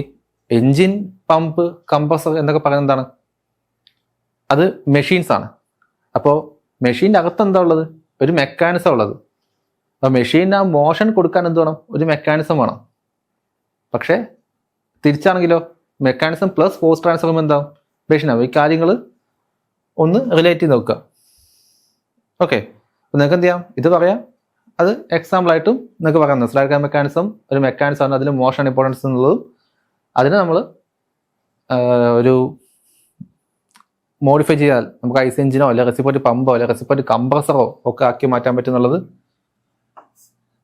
എഞ്ചിൻ, പമ്പ്, കംപ്രസർ എന്നൊക്കെ പറയുന്നത് എന്താണ്? അത് മെഷീൻസ് ആണ്. അപ്പോൾ മെഷീൻ്റെ അകത്ത് എന്താ ഉള്ളത്? ഒരു മെക്കാനിസം ഉള്ളത്. അപ്പോൾ മെഷീന് ആ മോഷൻ കൊടുക്കാൻ എന്ത് വേണം? ഒരു മെക്കാനിസം വേണം. പക്ഷേ തിരിച്ചാണെങ്കിലോ, മെക്കാനിസം പ്ലസ് ഫോഴ്സ് ട്രാൻസ്ഫർ എന്താവും? മെഷീനാവും. ഈ കാര്യങ്ങൾ ഒന്ന് റിലേറ്റ് ചെയ്ത് നോക്കുക. ഓക്കെ, അപ്പോൾ നിങ്ങൾക്ക് എന്ത് ചെയ്യാം? ഇത് പറയാം, അത് എക്സാമ്പിൾ ആയിട്ടും നിങ്ങൾക്ക് പറയുന്നത് സ്ലൈഡർ ക്രാങ്ക് മെക്കാനിസം ഒരു മെക്കാനിസം ആണ്, അതിന് മോഷൻ ഇമ്പോർട്ടൻസ് എന്നുള്ളതും അതിന് നമ്മൾ ഒരു മോഡിഫൈ ചെയ്താൽ നമുക്ക് ഐസ് എഞ്ചിനോ അല്ലെങ്കിൽ റെസിപ്രോക്കേറ്റിംഗ് പമ്പോ അല്ലെങ്കിൽ റെസിപ്രോക്കേറ്റിംഗ് കംപ്രസറോ ഒക്കെ ആക്കി മാറ്റാൻ പറ്റുന്നുള്ളത്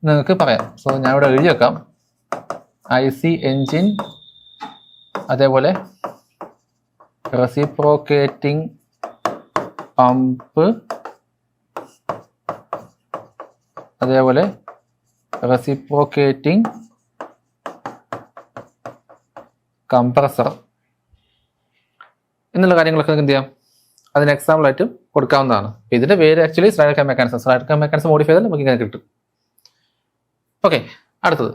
നിങ്ങൾക്ക് പറയാം. സോ ഞാൻ ഇവിടെ എഴുതി വെക്കാം, IC എഞ്ചിൻ, അതേപോലെ റെസിപ്രോക്കേറ്റിംഗ് പമ്പ്, അതേപോലെ റെസിപ്രോക്കേറ്റിംഗ് കംപ്രസർ എന്നുള്ള കാര്യങ്ങളൊക്കെ എന്ത് ചെയ്യാം? അതിന് എക്സാമ്പിൾ ആയിട്ട് കൊടുക്കാവുന്നതാണ്. ഇതിന്റെ പേര് actually slider crank mechanism. Slider crank mechanism modify ചെയ്താൽ നമുക്ക് ഇങ്ങനെ കിട്ടും. ഓക്കെ, അടുത്തത്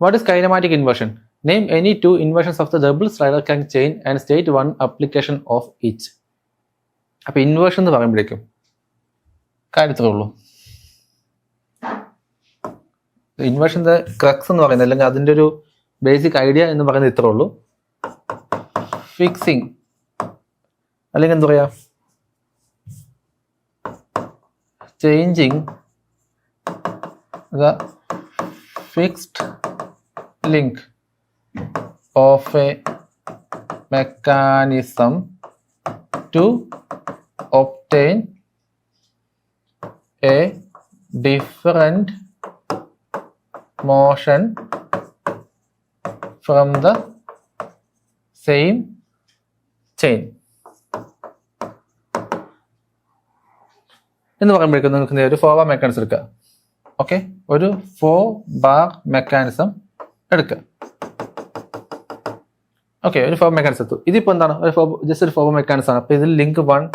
what is kinematic inversion? Name any 2 inversions of the double slider crank chain and state 1 application of each. അപ്പൊ ഇൻവേർഷൻ എന്ന് പറയുമ്പോഴേക്കും കാര്യത്രേ ഉള്ളൂ. ഇൻവേർഷൻ്റെ ക്രക്സ് എന്ന് പറയുന്നത്, അല്ലെങ്കിൽ അതിൻ്റെ ഒരു ബേസിക് ഐഡിയ എന്ന് പറയുന്നത് ഇത്രേ ഉള്ളൂ. ഫിക്സിങ്, അല്ലെങ്കിൽ എന്താ പറയുക, changing the fixed link of a mechanism to obtain a different motion from the same chain എന്ന് പറയുമ്പോഴേക്കും നിങ്ങൾക്ക് ഒരു 4 ബാർ മെക്കാനിസം എടുക്കുക. ഓക്കെ, ഒരു 4 ബാർ മെക്കാനിസം എടുക്കുക. ഓക്കെ, ഒരു 4 മെക്കാനിസം എടുത്തു. ഇതിപ്പോൾ എന്താണ്, ജസ്റ്റ് ഒരു 4 ബാർ മെക്കാനിസം ആണ്. അപ്പോൾ ഇതിൽ ലിങ്ക് 1,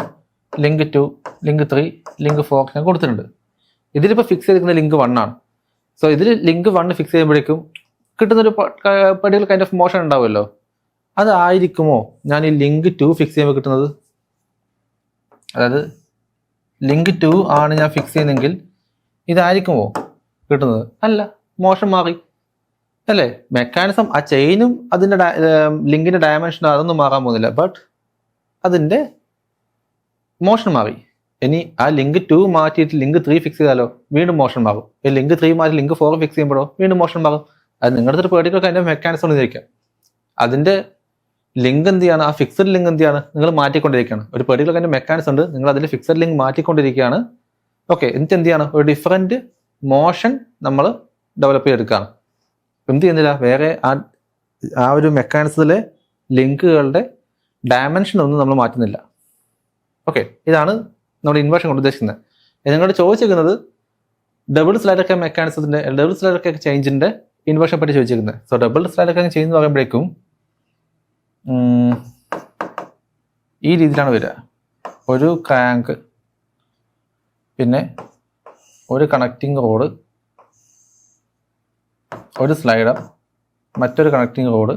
ലിങ്ക് 2, ലിങ്ക് 3, ലിങ്ക് 4 ഞാൻ കൊടുത്തിട്ടുണ്ട്. ഇതിലിപ്പോൾ ഫിക്സ് ചെയ്തിരിക്കുന്ന ലിങ്ക് 1 ആണ്. സോ ഇതിൽ ലിങ്ക് 1 ഫിക്സ് ചെയ്യുമ്പോഴേക്കും കിട്ടുന്നൊരു പർട്ടിക്കുലർ കൈൻഡ് ഓഫ് മോഷൻ ഉണ്ടാവുമല്ലോ, അതായിരിക്കുമോ ഞാൻ ഈ ലിങ്ക് 2 ഫിക്സ് ചെയ്യുമ്പോൾ കിട്ടുന്നത്? അതായത് ലിങ്ക് 2 ആണ് ഞാൻ ഫിക്സ് ചെയ്യുന്നതെങ്കിൽ ഇതായിരിക്കുമോ കിട്ടുന്നത്? അല്ല, മോഷൻ മാറി അല്ലേ? മെക്കാനിസം ആ ചെയിനും അതിൻ്റെ ലിങ്കിൻ്റെ ഡയമെൻഷനും അതൊന്നും മാറാൻ പോകുന്നില്ല, ബട്ട് അതിൻ്റെ മോഷൻ മാറി. ഇനി ആ ലിങ്ക് 2 മാറ്റിയിട്ട് ലിങ്ക് 3 ഫിക്സ് ചെയ്താലോ വീണ്ടും മോഷൻ മാറും. ഈ ലിങ്ക് 3 മാറ്റി ലിങ്ക് 4 ഫിക്സ് ചെയ്യുമ്പോഴോ വീണ്ടും മോഷൻ മാറും. അത് നിങ്ങളുടെ ഒരു പെർട്ടിക്കുലർ കൈൻഡ് ഓഫ് മെക്കാനിസം എന്നിരിക്കാം. അതിൻ്റെ ലിങ്ക് എന്ത് ചെയ്യാണ്, ആ ഫിക്സഡ് ലിങ്ക് എന്ത് ചെയ്യാണ്, നിങ്ങൾ മാറ്റിക്കൊണ്ടിരിക്കുകയാണ്. ഒരു പെർട്ടിക്കുലർ കൈൻഡ് ഓഫ് മെക്കാനിസം ഉണ്ട്, നിങ്ങൾ അതിൽ ഫിക്സഡ് ലിങ്ക് മാറ്റിക്കൊണ്ടിരിക്കുകയാണ്. ഓക്കെ, എന്നിട്ട് എന്ത് ചെയ്യാണ്, ഒരു ഡിഫറെൻറ്റ് മോഷൻ നമ്മൾ ഡെവലപ്പ് ചെയ്തെടുക്കുകയാണ്. എന്ത് ചെയ്യുന്നില്ല, വേറെ ആ ഒരു മെക്കാനിസത്തിലെ ലിങ്കുകളുടെ ഡയമെൻഷൻ ഒന്നും നമ്മൾ മാറ്റുന്നില്ല. ഓക്കെ, ഇതാണ് നമ്മൾ ഇൻവേർഷൻ കൊണ്ട് ഉദ്ദേശിക്കുന്നത്. നിങ്ങളോട് ചോദിച്ചിരിക്കുന്നത് ഡബിൾ സ്ലൈഡർ മെക്കാനിസത്തിന്റെ, ഡബിൾ സ്ലൈഡർ ചേഞ്ചിന്റെ ഇൻവേർഷൻ പറ്റി ചോദിച്ചിരിക്കുന്നത്. സോ ഡബിൾ സ്ലൈഡർ ചേഞ്ച് എന്ന് പറയുമ്പോഴേക്കും ഈ രീതിയിലാണ് വരിക. ഒരു ക്രാങ്ക്, പിന്നെ ഒരു കണക്റ്റിംഗ് റോഡ്, ഒരു സ്ലൈഡർ, മറ്റൊരു കണക്റ്റിംഗ് റോഡ്,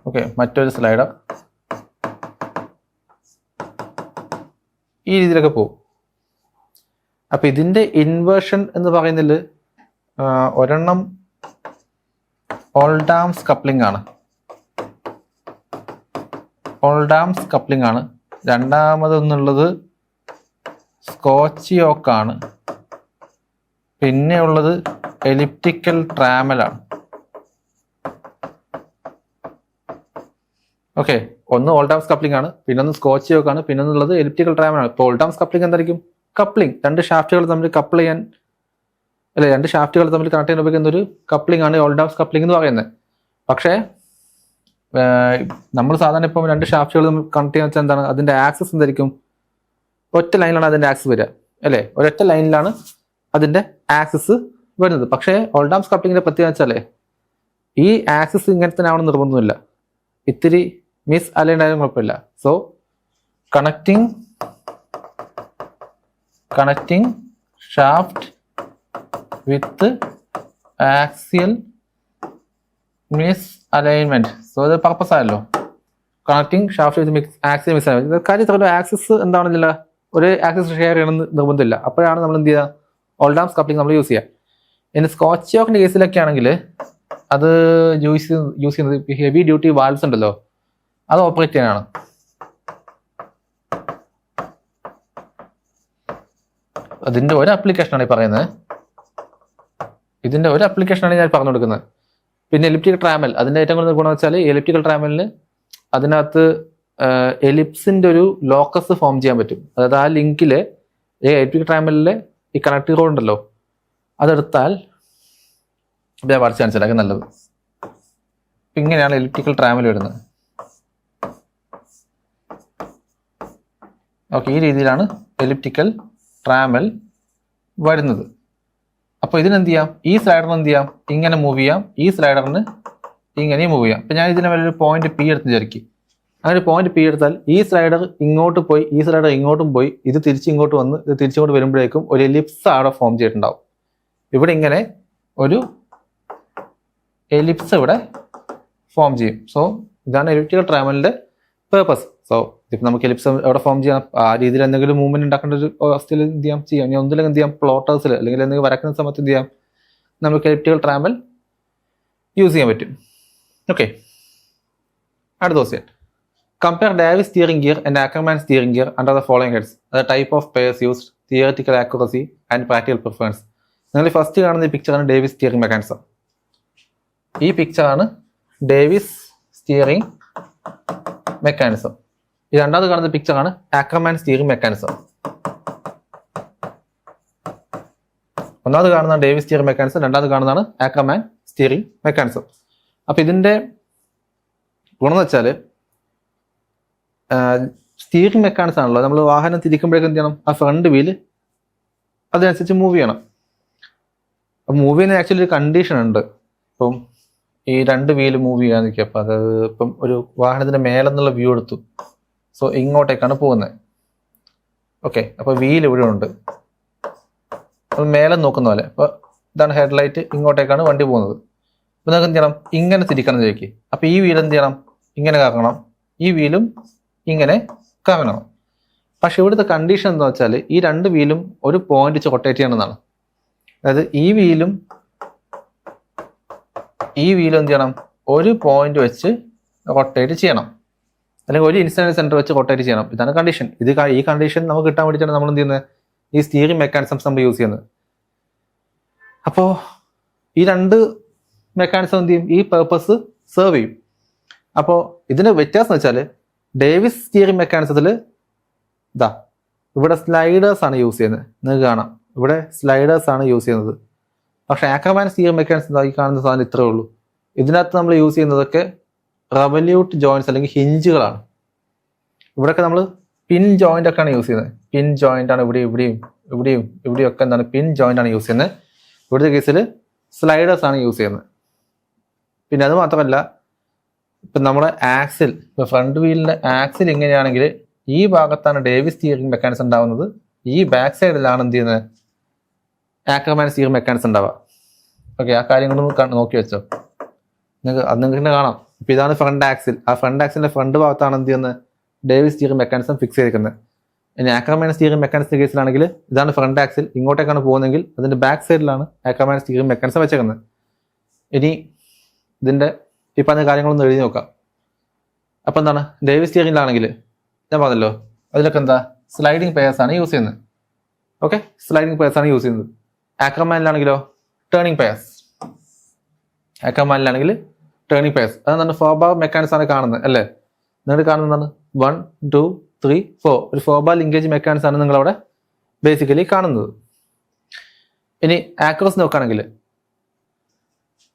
ഓക്കെ, മറ്റൊരു സ്ലൈഡർ, ഈ രീതിയിലൊക്കെ പോകും. അപ്പം ഇതിൻ്റെ ഇൻവേർഷൻ എന്ന് പറയുന്നതിൽ ഒരെണ്ണം ഓൾഡാംസ് കപ്ലിംഗ് ആണ്, ഓൾഡാംസ് കപ്ലിംഗ് ആണ്. രണ്ടാമതൊന്നുള്ളത് സ്കോച്ച് യോക്കാണ്. പിന്നെ ഉള്ളത് എലിപ്റ്റിക്കൽ ട്രാമലാണ്. ഓക്കെ, ഒന്ന് ഓൾഡാംസ് കപ്ലിംഗ് ആണ്, പിന്നൊന്ന് സ്കോച്ച് യോക്കാണ്, പിന്നൊന്നുള്ളത് എലിപ്റ്റിക്കൽ ട്രാമലാണ്. ഇപ്പോൾ ഓൾഡാംസ് കപ്ലിംഗ് എന്തായിരിക്കും? കപ്ലിംഗ്, രണ്ട് ഷാഫ്റ്റുകൾ തമ്മിൽ കപ്പിൾ ചെയ്യാൻ, അല്ലെ, രണ്ട് ഷാഫ്റ്റുകൾ തമ്മിൽ കണക്ട് ചെയ്യാൻ ഉപയോഗിക്കുന്ന ഒരു കപ്ലിംഗ് ആണ് ഓൾഡാംസ് കപ്ലിംഗ് എന്ന് പറയുന്നത്. പക്ഷേ നമ്മൾ സാധാരണ ഇപ്പം രണ്ട് ഷാഫ്റ്റുകൾ തമ്മിൽ കണക്ട് ചെയ്യാൻ വെച്ചാൽ എന്താണ്, അതിന്റെ ആക്സസ് എന്തായിരിക്കും? ഒറ്റ ലൈനിലാണ് അതിന്റെ ആക്സസ് വരിക, അല്ലേ? ഒരൊറ്റ ലൈനിലാണ് അതിന്റെ ആക്സസ് വരുന്നത്. പക്ഷേ ഓൾഡാംസ് കപ്ലിങ്ങിന്റെ പ്രത്യേകത വെച്ചാലേ ഈ ആക്സസ് ഇങ്ങനെ തന്നെ ആവണം നിർബന്ധമില്ല, ഇത്തിരി മിസ് അലൈൻഡ് ആയാലും കുഴപ്പമില്ല. സോ കണക്റ്റിംഗ് ഷാഫ്റ്റ് വിത്ത് ആക്സിയൽ മിസ് അലൈൻമെന്റ്. സോ ഇത് പർപ്പസ് ആയല്ലോ, കണക്റ്റിംഗ് ഷാഫ്റ്റ് വിത്ത് ആക്സിയൽ മിസ് അലൈൻമെന്റ്. കാര്യം ആക്സസ് എന്താണെന്നില്ല, ഒരു ആക്സസ് ഷെയർ ചെയ്യണമെന്ന് നിർബന്ധമില്ല. അപ്പോഴാണ് നമ്മൾ എന്ത് ചെയ്യുക, ഓൾഡാംസ് കപ്ലിംഗ് നമ്മൾ യൂസ് ചെയ്യുക. ഇനി സ്കോച്ച് യോക്കിന്റെ കേസിലൊക്കെ ആണെങ്കിൽ അത് യൂസ് ചെയ്യുന്നത് ഹെവി ഡ്യൂട്ടി വാൽവ്സ് ഉണ്ടല്ലോ, അത് ഓപ്പറേറ്റ് ചെയ്യാനാണ്. അതിന്റെ ഒരു ആപ്ലിക്കേഷനാണ് ഈ പറയുന്നത്, ഇതിന്റെ ഒരു ആപ്ലിക്കേഷനാണ് ഞാൻ പറഞ്ഞു കൊടുക്കുന്നത്. പിന്നെ എലിപ്റ്റിക്കൽ ട്രാമൽ, അതിന്റെ ഏറ്റവും കൂടുതൽ ഗുണം വെച്ചാൽ എലിപ്റ്റിക്കൽ ട്രാമലിന് അതിനകത്ത് എലിപ്സിന്റെ ഒരു ലോക്കസ് ഫോം ചെയ്യാൻ പറ്റും. അതായത് ആ ലിങ്കില് എലിപ്റ്റിക്കൽ ട്രാമലിലെ ഈ കണക്റ്റിംഗ് റോഡ് ഉണ്ടല്ലോ, അതെടുത്താൽ ഞാൻ വരച്ച് കാണിച്ചാൽ നല്ലത്. ഇങ്ങനെയാണ് എലിപ്റ്റിക്കൽ ട്രാമൽ വരുന്നത്. ഓക്കെ, ഈ രീതിയിലാണ് എലിപ്റ്റിക്കൽ ട്രാമൽ വരുന്നത്. അപ്പോൾ ഇതിനെന്ത് ചെയ്യാം, ഈ സ്ലൈഡറിന് എന്ത് ചെയ്യാം, ഇങ്ങനെ മൂവ് ചെയ്യാം, ഈ സ്ലൈഡറിന് ഇങ്ങനെയും മൂവ് ചെയ്യാം. അപ്പം ഞാൻ ഇതിനെ വലിയൊരു പോയിന്റ് പി എടുത്ത് വിചാരിക്കും. അങ്ങനെ ഒരു പോയിന്റ് പി എടുത്താൽ ഈ സ്ലൈഡർ ഇങ്ങോട്ട് പോയി, ഈ സ്ലൈഡർ ഇങ്ങോട്ടും പോയി, ഇത് തിരിച്ചിങ്ങോട്ട് വന്ന് ഇത് തിരിച്ചിങ്ങോട്ട് വരുമ്പോഴേക്കും ഒരു എലിപ്സ് അവിടെ ഫോം ചെയ്തിട്ടുണ്ടാവും. ഇവിടെ ഇങ്ങനെ ഒരു എലിപ്സ് ഇവിടെ ഫോം ചെയ്യും. സോ ഇതാണ് എലിപ്റ്റിക്കൽ ട്രാമലിന്റെ പേർപ്പസ്. സോ ഇപ്പം നമുക്ക് എലിപ്സ് എവിടെ ഫോം ചെയ്യാം, ആ രീതിയിൽ എന്തെങ്കിലും മൂവ്മെന്റ് ഉണ്ടാക്കേണ്ട ഒരു അവസ്ഥയിൽ എന്ത് ചെയ്യാം, ഇനി ഒന്നില്ലെങ്കിൽ എന്ത് ചെയ്യാം, പ്ലോട്ടേഴ്സിൽ അല്ലെങ്കിൽ എന്തെങ്കിലും വരക്കുന്ന സമയത്ത് എന്ത് ചെയ്യാം, നമുക്ക് എലിപ്റ്റിക്കൽ ട്രാമൽ യൂസ് ചെയ്യാൻ പറ്റും. ഓക്കെ, അടുത്ത question. Compare Davis steering gear and Ackermann steering gear under the following heads. The type of pairs used, theoretical accuracy and practical preference. നിങ്ങൾ ഫസ്റ്റ് കാണുന്ന ഈ പിക്ചറാണ് ഡേവിസ് സ്റ്റിയറിംഗ് മെക്കാനിസം. ഈ പിക്ചറാണ് ഡേവിസ് സ്റ്റിയറിംഗ് മെക്കാനിസം. ഈ രണ്ടാമത് കാണുന്ന പിക്ചറാണ് ആക്കർമാൻ സ്റ്റിയറിംഗ് മെക്കാനിസം. ഒന്നാമത് കാണുന്ന ഡേവിസ് സ്റ്റിയറിംഗ് മെക്കാനിസം, രണ്ടാമത് കാണുന്നതാണ് ആക്കർമാൻ സ്റ്റിയറിംഗ് മെക്കാനിസം. അപ്പൊ ഇതിന്റെ ഗുണം എന്ന് വെച്ചാൽ സ്റ്റിയറിംഗ് മെക്കാനിസം ആണല്ലോ, നമ്മൾ വാഹനം തിരിക്കുമ്പോഴേക്കും എന്ത് ചെയ്യണം, ആ ഫ്രണ്ട് വീല് അതിനനുസരിച്ച് മൂവ് ചെയ്യണം. അപ്പം മൂവ് ചെയ്യുന്ന ആക്ച്വലി ഒരു കണ്ടീഷൻ ഉണ്ട്. ഇപ്പം ഈ 2 വീല് മൂവ് ചെയ്യാന്ന് വെക്കുക. അപ്പം അത് ഇപ്പം ഒരു വാഹനത്തിന്റെ മേലെന്നുള്ള വ്യൂ എടുത്തു. സോ ഇങ്ങോട്ടേക്കാണ് പോകുന്നത്. ഓക്കെ, അപ്പോൾ വീൽ ഇവിടെ ഉണ്ട്, അപ്പം മേലെ നോക്കുന്ന പോലെ. അപ്പോൾ ഇതാണ് ഹെഡ്ലൈറ്റ്, ഇങ്ങോട്ടേക്കാണ് വണ്ടി പോകുന്നത്. അപ്പോൾ നിങ്ങൾക്ക് എന്ത് ചെയ്യണം, ഇങ്ങനെ തിരിക്കണം എന്ന് ചോദിക്കും. അപ്പോൾ ഈ വീൽ എന്ത് ചെയ്യണം, ഇങ്ങനെ കറങ്ങണം, ഈ വീലും ഇങ്ങനെ കറങ്ങണം. പക്ഷെ ഇവിടുത്തെ കണ്ടീഷൻ എന്താ വെച്ചാൽ ഈ 2 വീലും ഒരു പോയിന്റ് വെച്ച് റൊട്ടേറ്റ് ചെയ്യണമെന്നാണ്. അതായത് ഈ വീലും എന്ത് ചെയ്യണം, ഒരു പോയിന്റ് വെച്ച് റൊട്ടേറ്റ് ചെയ്യണം, അല്ലെങ്കിൽ ഒരു ഇൻസ്റ്റന്റ് സെന്റർ വെച്ച് റൊട്ടേറ്റ് ചെയ്യണം. ഇതാണ് കണ്ടീഷൻ. ഈ കണ്ടീഷൻ നമുക്ക് കിട്ടാൻ വേണ്ടിയിട്ടാണ് നമ്മൾ എന്ത് ചെയ്യുന്നത്, ഈ സ്റ്റിയറിംഗ് മെക്കാനിസംസ് നമ്മൾ യൂസ് ചെയ്യുന്നത്. അപ്പോൾ ഈ 2 മെക്കാനിസം എന്ത് ചെയ്യും, ഈ പേർപ്പസ് സെർവ് ചെയ്യും. അപ്പോൾ ഇതിന്റെ വ്യത്യാസം എന്ന് വെച്ചാൽ ഡേവിസ് സ്റ്റിയറിംഗ് മെക്കാനിസത്തിൽ ഇതാ ഇവിടെ സ്ലൈഡേഴ്സ് ആണ് യൂസ് ചെയ്യുന്നത്. നിങ്ങൾക്ക് കാണാം ഇവിടെ സ്ലൈഡേഴ്സ് ആണ് യൂസ് ചെയ്യുന്നത്. പക്ഷെ ആക്രമാൻ സ്റ്റിയറിംഗ് മെക്കാനിസം ഈ കാണുന്ന സാധനം ഇത്രേ ഉള്ളൂ. ഇതിനകത്ത് നമ്മൾ യൂസ് ചെയ്യുന്നതൊക്കെ റവല്യൂട്ട് ജോയിന്റ്സ് അല്ലെങ്കിൽ ഹിഞ്ചുകളാണ്. ഇവിടെയൊക്കെ നമ്മൾ പിൻ ജോയിന്റ് ഒക്കെയാണ് യൂസ് ചെയ്യുന്നത്. പിൻ ജോയിന്റ് ആണ് ഇവിടെയും ഒക്കെ എന്താണ്, പിൻ ജോയിന്റ് ആണ് യൂസ് ചെയ്യുന്നത്. ഇവിടുത്തെ കേസിൽ സ്ലൈഡേഴ്സ് ആണ് യൂസ് ചെയ്യുന്നത്. പിന്നെ അത് മാത്രമല്ല, ഇപ്പം നമ്മുടെ ആക്സിൽ, ഇപ്പം ഫ്രണ്ട് വീലിന്റെ ആക്സിൽ ഇങ്ങനെയാണെങ്കിൽ ഈ ഭാഗത്താണ് ഡേവിസ് സ്റ്റിയറിംഗ് മെക്കാനിസം ഉണ്ടാവുന്നത്. ഈ ബാക്ക് സൈഡിലാണ് എന്ത് ചെയ്യുന്നത്, ആക്രമാൻ സ്റ്റിയറിംഗ് മെക്കാനിസം ഉണ്ടാവുക. ഓക്കെ, ആ കാര്യങ്ങളൊന്നും നോക്കി വെച്ചോ. നിങ്ങൾക്ക് കാണാം. ഇപ്പം ഇതാണ് ഫ്രണ്ട് ആക്സിൽ. ആ ഫ്രണ്ട് ആക്സിന്റെ ഫ്രണ്ട് ഭാഗത്താണ് എന്ത് ചെയ്യുന്നത്, ഡേവിസ് സ്റ്റിയറിംഗ് മെക്കാനിസം ഫിക്സ് ചെയ്തിരിക്കുന്നത്. ഇനി ആക്രമാൻ സ്റ്റിയറിംഗ് മെക്കാനിസം കേസിലാണെങ്കിൽ ഇതാണ് ഫ്രണ്ട് ആക്സിൽ, ഇങ്ങോട്ടേക്കാണ് പോകുന്നതെങ്കിൽ അതിന്റെ ബാക്ക് സൈഡിലാണ് ആക്രമാൻ സ്റ്റിയറിംഗ് മെക്കാനിസം വെച്ചേക്കുന്നത്. ഇനി ഇതിന്റെ ഈ പറഞ്ഞ കാര്യങ്ങളൊന്നും എഴുതി നോക്കാം. അപ്പം എന്താണ്, ഡേവിസ് സ്റ്റിയറിംഗിലാണെങ്കിൽ ഞാൻ പറഞ്ഞല്ലോ അതിലൊക്കെ എന്താ സ്ലൈഡിംഗ് പെയർസ് ആണ് യൂസ് ചെയ്യുന്നത്. ഓക്കെ, സ്ലൈഡിംഗ് പെയർസ് ആണ് യൂസ് ചെയ്യുന്നത്. ആക്രമാനിലാണെങ്കിലോ ടേണിംഗ് പെയർസ്. ആക്രമാനിലാണെങ്കിൽ ടേണിംഗ് പെയർസ്. അതെന്താണ്, 4 ബാർ മെക്കാനിസം ആണ് കാണുന്നത് അല്ലേ. നിങ്ങൾ കാണുന്നതാണ് 1 2 3 4 ഒരു 4 ബാർ ലിങ്കേജ് മെക്കാനിസം ആണ് നിങ്ങളവിടെ ബേസിക്കലി കാണുന്നത്. ഇനി ആക്രോസ് നോക്കുകയാണെങ്കിൽ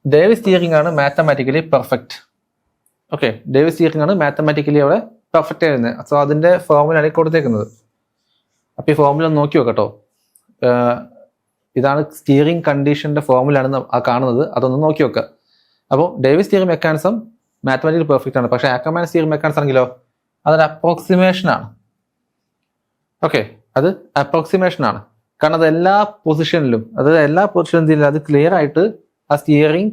ഡേവിസ് സ്റ്റിയറിംഗ് ആണ് mathematically perfect. Okay, Davis steering ആണ് മാത്തമാറ്റിക്കലി അവിടെ പെർഫെക്റ്റ് ആയിരുന്നത്. സോ അതിന്റെ ഫോർമുലയാണ് കൊടുത്തേക്കുന്നത്. അപ്പൊ ഈ ഫോർമുല നോക്കി വെക്കട്ടോ. ഇതാണ് സ്റ്റിയറിംഗ് കണ്ടീഷന്റെ ഫോർമുലയാണ് ആ കാണുന്നത്. അതൊന്ന് നോക്കി വെക്കുക. അപ്പോൾ Davis steering mechanism mathematically perfect ആണ്. പക്ഷേ ആക്രമാൻ സ്റ്റിയറിംഗ് മെക്കാനിസം ആണെങ്കിലോ അതൊരു അപ്രോക്സിമേഷൻ ആണ്. ഓക്കെ, അത് അപ്രോക്സിമേഷൻ ആണ്. കാരണം അത് എല്ലാ പൊസിഷനിലും അത് ക്ലിയർ ആയിട്ട് ആ സ്റ്റിയറിംഗ്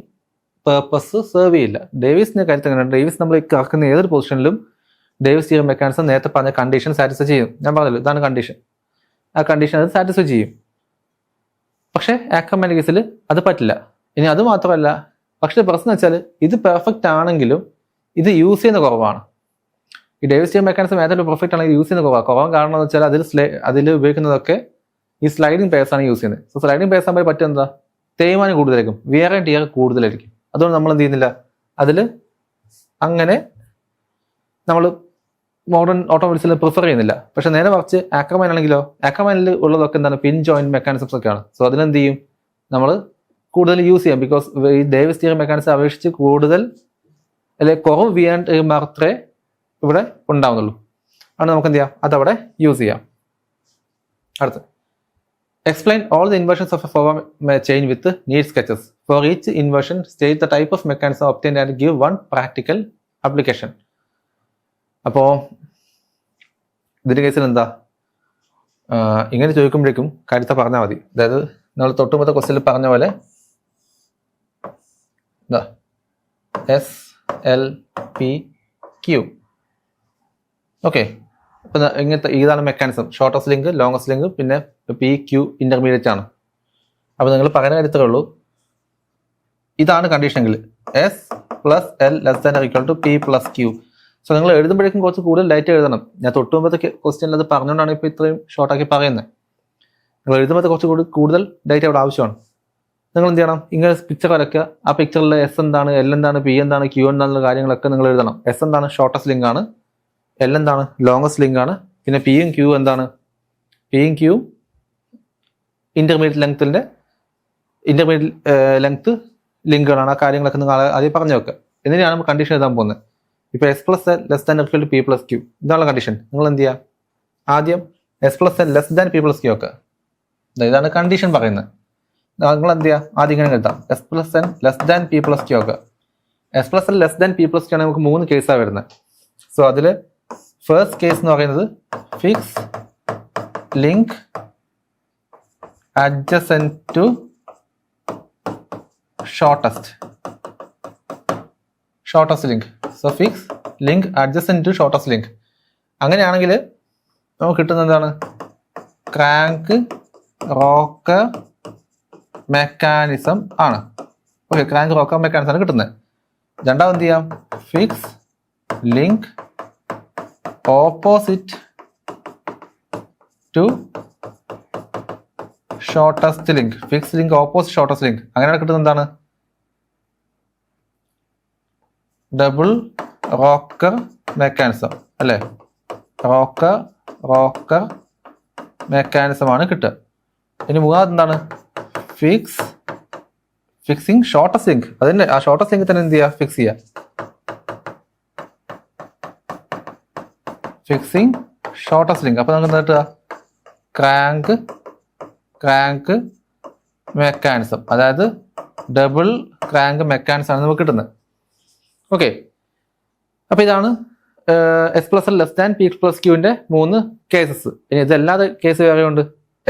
പേർപ്പസ് സെർവ് ചെയ്യില്ല. ഡേവിസിന്റെ കാര്യത്തിൽ അങ്ങനെ, ഡേവിസ് നമ്മൾ കറക്കുന്ന ഏതൊരു പൊസിഷനിലും ഡേവിസ് സ്റ്റിയറിംഗ് മെക്കാനിസം നേരത്തെ പറഞ്ഞ കണ്ടീഷൻ സാറ്റിസ്ഫൈ ചെയ്യും. ഞാൻ പറഞ്ഞല്ലോ ഇതാണ് കണ്ടീഷൻ. ആ കണ്ടീഷൻ അത് സാറ്റിസ്ഫൈ ചെയ്യും. പക്ഷെ ആക്രമാന്റെ കേസിൽ അത് പറ്റില്ല. ഇനി അത് മാത്രമല്ല, പക്ഷെ പ്രശ്നം വെച്ചാൽ ഇത് പെർഫെക്റ്റ് ആണെങ്കിലും ഇത് യൂസ് ചെയ്യുന്ന കുറവാണ്. ഈ ഡേവിസ് സ്റ്റിയറിംഗ് മെക്കാനിസം ഏതായാലും പെർഫെക്റ്റ് ആണെങ്കിൽ യൂസ് ചെയ്യുന്ന കുറവാണ്. കാരണം എന്ന് വെച്ചാൽ അതിൽ ഉപയോഗിക്കുന്നതൊക്കെ ഈ സ്ലൈഡിംഗ് പേഴ്സ് ആണ് യൂസ് ചെയ്യുന്നത്. സോ സ്ലൈഡിംഗ് പേഴ്സ് ആകുമ്പോൾ പറ്റും എന്താ, തേയ്മാനം കൂടുതലായിരിക്കും, വിയർ ആൻഡ് ടിയർ കൂടുതലായിരിക്കും. അതുകൊണ്ട് നമ്മൾ എന്ത് ചെയ്യുന്നില്ല, അതിൽ അങ്ങനെ നമ്മൾ മോഡേൺ ഓട്ടോമൊബൈൽസിൽ പ്രിഫർ ചെയ്യുന്നില്ല. പക്ഷെ നേരെ മറിച്ച് ആക്രമാൻ ആണെങ്കിലോ, ആക്രമാനിൽ ഉള്ളതൊക്കെ എന്താണ്, പിൻ ജോയിന്റ് മെക്കാനിസംസ് ഒക്കെയാണ്. സോ അതിനെന്ത് ചെയ്യും, നമ്മൾ കൂടുതൽ യൂസ് ചെയ്യാം. ബിക്കോസ് ഈ ഡേവിസ് സ്റ്റിയറിംഗ് മെക്കാനിസം അപേക്ഷിച്ച് കൂടുതൽ അല്ലെങ്കിൽ കുറവ് വിയർ ആൻഡ് ടിയർ മാത്രമേ ഇവിടെ ഉണ്ടാവുന്നുള്ളൂ. ആണ് നമുക്ക് എന്ത് ചെയ്യാം, അതവിടെ യൂസ് ചെയ്യാം. അടുത്ത് explain all the inversions of a forward chain with need sketches. For each inversion, state the type of mechanism obtained and give one practical application. അപ്പോൾ ഇതിന്റെ കേസിൽ എന്താ, ഇങ്ങനെ ചോദിക്കുമ്പോഴേക്കും കാര്യത്തെ പറഞ്ഞാൽ മതി. അതായത് നമ്മൾ തൊട്ടുമുമ്പത്തെ ക്വസ്റ്റ്യനിൽ പറഞ്ഞ പോലെ SLPQ. ഓക്കെ, അപ്പൊ ഇങ്ങനത്തെ ഇതാണ് mechanism. Shortest link, longest link, പിന്നെ PQ ഇന്റർമീഡിയറ്റ് ആണ്. അപ്പൊ നിങ്ങൾ പറയുന്ന കാര്യത്തേ ഉള്ളൂ, ഇതാണ് കണ്ടീഷനെങ്കിൽ S+L<P+Q. സോ നിങ്ങൾ എഴുതുമ്പോഴേക്കും കുറച്ച് കൂടുതൽ ഡേറ്റ എഴുതണം. ഞാൻ തൊട്ടുമുമ്പത്തെ ക്വസ്റ്റ്യനിൽ അത് പറഞ്ഞുകൊണ്ടാണ് ഇപ്പൊ ഇത്രയും ഷോർട്ടാക്കി പറയുന്നത്. നിങ്ങൾ എഴുതുമ്പോൾ കുറച്ച് കൂടുതൽ ഡേറ്റ അവിടെ ആവശ്യമാണ്. നിങ്ങൾ എന്ത് ചെയ്യണം, ഇങ്ങനെ പിക്ചർ വരയ്ക്കുക. ആ പിക്ചറിൽ S എന്താണ്, L എന്താണ്, P എന്താണ്, Q എന്താണെന്നുള്ള കാര്യങ്ങളൊക്കെ നിങ്ങൾ എഴുതണം. S എന്താണ്, ഷോർട്ടസ്റ്റ് ലിങ്ക് ആണ്. L എന്താണ്, ലോങ്സ്റ്റ് ലിങ്ക് ആണ്. പിന്നെ Pയും Q എന്താണ്, Pയും Q ഇന്റർമീഡിയറ്റ് ലെങ്ത് ലിങ്കുകളാണ്. ആ കാര്യങ്ങളൊക്കെ നിങ്ങൾ ആദ്യം പറഞ്ഞു വെക്കുക. എന്നിട്ടാണ് കണ്ടീഷൻ എഴുതാൻ പോകുന്നത്. ഇപ്പോൾ S plus L less than equal to P plus Q ഇതാണ് കണ്ടീഷൻ. നിങ്ങൾ എന്ത് ചെയ്യുക, ആദ്യം S plus L less than P plus Q ഒക്കെ ഇതാണ് കണ്ടീഷൻ പറയുന്നത്. നിങ്ങൾ എന്ത് ചെയ്യുക, ആദ്യം ഇങ്ങനെ എഴുതാം S plus N less than P plus Q ഒക്കെ. S plus L less than P plus Q ആണെങ്കിൽ നമുക്ക് 3 കേസാണ് വരുന്നത്. സോ അതിൽ ഫസ്റ്റ് കേസ് എന്ന് പറയുന്നത് fix link adjacent to shortest link. So fix link adjacent to shortest link. അങ്ങനെയാണെങ്കിൽ നമുക്ക് കിട്ടുന്നത് എന്താണ്, ക്രാങ്ക് റോക്കർ മെക്കാനിസം ആണ്. ഓക്കെ, ക്രാങ്ക് റോക്കർ മെക്കാനിസം ആണ് കിട്ടുന്നത്. രണ്ടാമത് എന്ത് ചെയ്യാം, fix link opposite to shortest link. Fix link opposite shortest link. അങ്ങനെയാണ് കിട്ടുന്നത് എന്താണ്, ഡബിൾ റോക്കർ മെക്കാനിസം അല്ലേ. റോക്കർ മെക്കാനിസം ആണ് കിട്ടുക. ഇനി മൂന്നാമത് എന്താണ്, ഫിക്സിങ് ഷോർട്ടസ്റ്റ് ലിങ്ക്. അതിന്റെ ആ ഷോർട്ടസ്റ്റ് ലിങ്ക് തന്നെ എന്ത് ചെയ്യുക, ഫിക്സ് ചെയ്യുക. Fixing shortest link. അപ്പൊ നമുക്ക് എന്താ കിട്ടുക, ക്രാങ്ക് മെക്കാനിസം, അതായത് ഡബിൾ ക്രാങ്ക് മെക്കാനിസം ആണ് നമുക്ക് കിട്ടുന്നത്. ഓക്കെ, അപ്പൊ ഇതാണ് S plus L less than P plus ക്യൂവിന്റെ 3 കേസസ്. ഇനി ഇതല്ലാതെ കേസ് വേറെ ഉണ്ട്.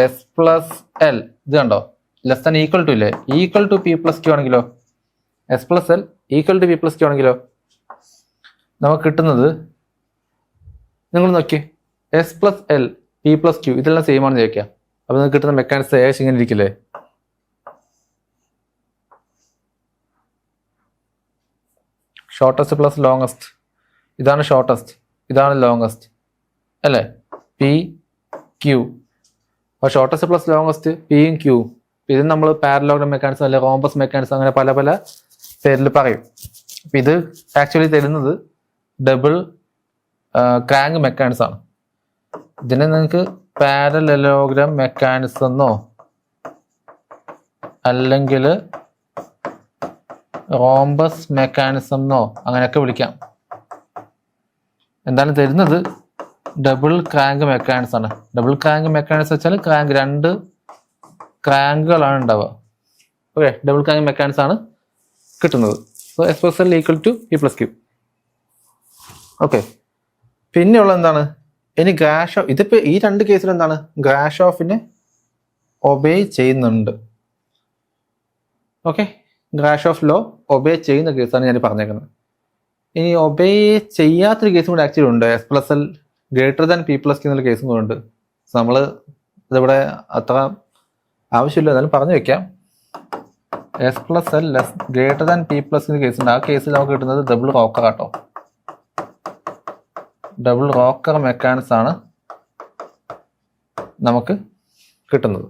എസ് പ്ലസ് എൽ ഇത് കണ്ടോ, ലെസ് ദാൻ ഈക്വൽ ടു ഇല്ലേ, equal to P plus Q ആണെങ്കിലോ, S plus L equal to P plus Q ആണെങ്കിലോ നമുക്ക് കിട്ടുന്നത്, നിങ്ങൾ നോക്കിയേ, S plus L P plus Q ഇതെല്ലാം സെയിം ആണെന്ന് ചോദിക്കാം. അപ്പൊ നിങ്ങൾക്ക് കിട്ടുന്ന മെക്കാനിസം ഏകദേശം ഇങ്ങനെ ഇരിക്കില്ലേ, ഷോർട്ടസ്റ്റ് പ്ലസ് ലോങ്ങസ്റ്റ്. ഇതാണ് ഷോർട്ടസ്റ്റ്, ഇതാണ് ലോങ്ങസ്റ്റ് അല്ലേ, പി ക്യൂ. അപ്പോൾ ഷോർട്ടസ്റ്റ് പ്ലസ് ലോങ്ങസ്റ്റ് പിയും ക്യൂ. ഇത് നമ്മൾ പാരലോഗ്രാം മെക്കാനിസം അല്ലെ റോംബസ് മെക്കാനിസം അങ്ങനെ പല പല പേരിൽ പറയും. അപ്പം ഇത് ആക്ച്വലി തരുന്നത് ഡബിൾ ക്രാങ്ക് മെക്കാനിസം ആണ്. ഇതിനെ നിങ്ങൾക്ക് പാരലലോഗ്രാം മെക്കാനിസം എന്നോ അല്ലെങ്കിൽ റോംബസ് മെക്കാനിസം എന്നോ അങ്ങനെയൊക്കെ വിളിക്കാം. എന്താണ് തരുന്നത്, ഡബിൾ ക്രാങ്ക് മെക്കാനിസം ആണ്. ഡബിൾ ക്രാങ്ക് മെക്കാനിസം വെച്ചാൽ ക്രാങ്ക് 2 ക്രാങ്കുകളാണ് ഉണ്ടാവുക. ഓക്കെ, ഡബിൾ ക്രാങ്ക് മെക്കാനിസം ആണ് കിട്ടുന്നത്. So S plus L equal to P plus Q. Okay, പിന്നെയുള്ള എന്താണ്, ഇനി ഗ്രാഷ് ഓഫ്. ഇതിപ്പോൾ ഈ 2 കേസിൽ എന്താണ്, ഗ്രാഷ് ഓഫിനെ ഒബേ ചെയ്യുന്നുണ്ട്. ഓക്കെ, ഗ്രാഷ് ഓഫ് ലോ ഒബേ ചെയ്യുന്ന കേസാണ് ഞാൻ പറഞ്ഞേക്കുന്നത്. ഇനി ഒബേ ചെയ്യാത്തൊരു കേസും കൂടെ ആക്ച്വലി ഉണ്ട്. S plus L greater than P plus Q എന്നുള്ള കേസും കൂടെ ഉണ്ട്. നമ്മൾ ഇതിവിടെ അത്ര ആവശ്യമില്ല, എന്നാലും പറഞ്ഞു വെക്കാം. S plus L less greater than P plus Q കേസുണ്ട്. ആ കേസിൽ നമുക്ക് കിട്ടുന്നത് ഡബിൾ റോക്കർ ആട്ടോ. ഡബിൾ റോക്കർ മെക്കാനിസം ആണ് നമുക്ക് കിട്ടുന്നത്.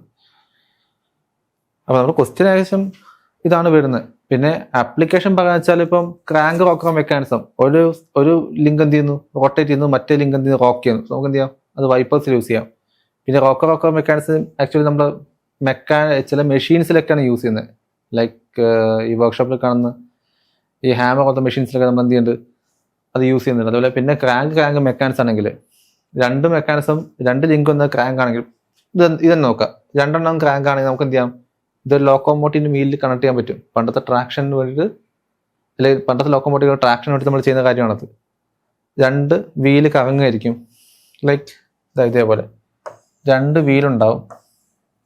അപ്പോൾ നമ്മുടെ ക്വസ്റ്റ്യൻ ഏകദേശം ഇതാണ് വരുന്നത്. പിന്നെ ആപ്ലിക്കേഷൻ പറയാന്ന് വെച്ചാൽ ഇപ്പം ക്രാങ്ക് റോക്കർ മെക്കാനിസം ഒരു ലിങ്ക് എന്ത് ചെയ്യുന്നു, റൊട്ടേറ്റ് ചെയ്യുന്നു, മറ്റേ ലിങ്ക് എന്ത് ചെയ്യുന്നു, റോക്ക് ചെയ്യുന്നു. നമുക്ക് എന്ത് ചെയ്യാം, അത് വൈപ്പേഴ്സിൽ യൂസ് ചെയ്യാം. പിന്നെ റോക്കർ മെക്കാനിസം ആക്ച്വലി നമ്മൾ ചില മെഷീൻസിലൊക്കെയാണ് യൂസ് ചെയ്യുന്നത്. ലൈക്ക് ഈ വർക്ക്ഷോപ്പിൽ കാണുന്ന ഈ ഹാമർ പോലത്തെ മെഷീൻസിലൊക്കെ നമ്മൾ എന്ത് ചെയ്യുന്നുണ്ട്, അത് യൂസ് ചെയ്യുന്നുണ്ട്. അതുപോലെ പിന്നെ ക്രാങ്ക് മെക്കാനിസം ആണെങ്കിൽ 2 മെക്കാനിസം 2 ലിങ്ക് വന്ന ക്രാങ്ക് ആണെങ്കിൽ ഇതെന്നെ നോക്കാം. 2 എണ്ണം ക്രാങ്ക് ആണെങ്കിൽ നമുക്ക് എന്ത് ചെയ്യാം, ഇത് ലോക്കോമോട്ടീവിന്റെ വീലിൽ കണക്ട് ചെയ്യാൻ പറ്റും. പണ്ടത്തെ ട്രാക്ഷന് വേണ്ടിയിട്ട്, അല്ലെങ്കിൽ പണ്ടത്തെ ലോക്കോമോട്ടീവ് ട്രാക്ഷന് വേണ്ടി നമ്മൾ ചെയ്യുന്ന കാര്യമാണത്. 2 വീല് കറങ്ങുമായിരിക്കും. ലൈക്ക് ഇതേപോലെ 2 വീലുണ്ടാവും.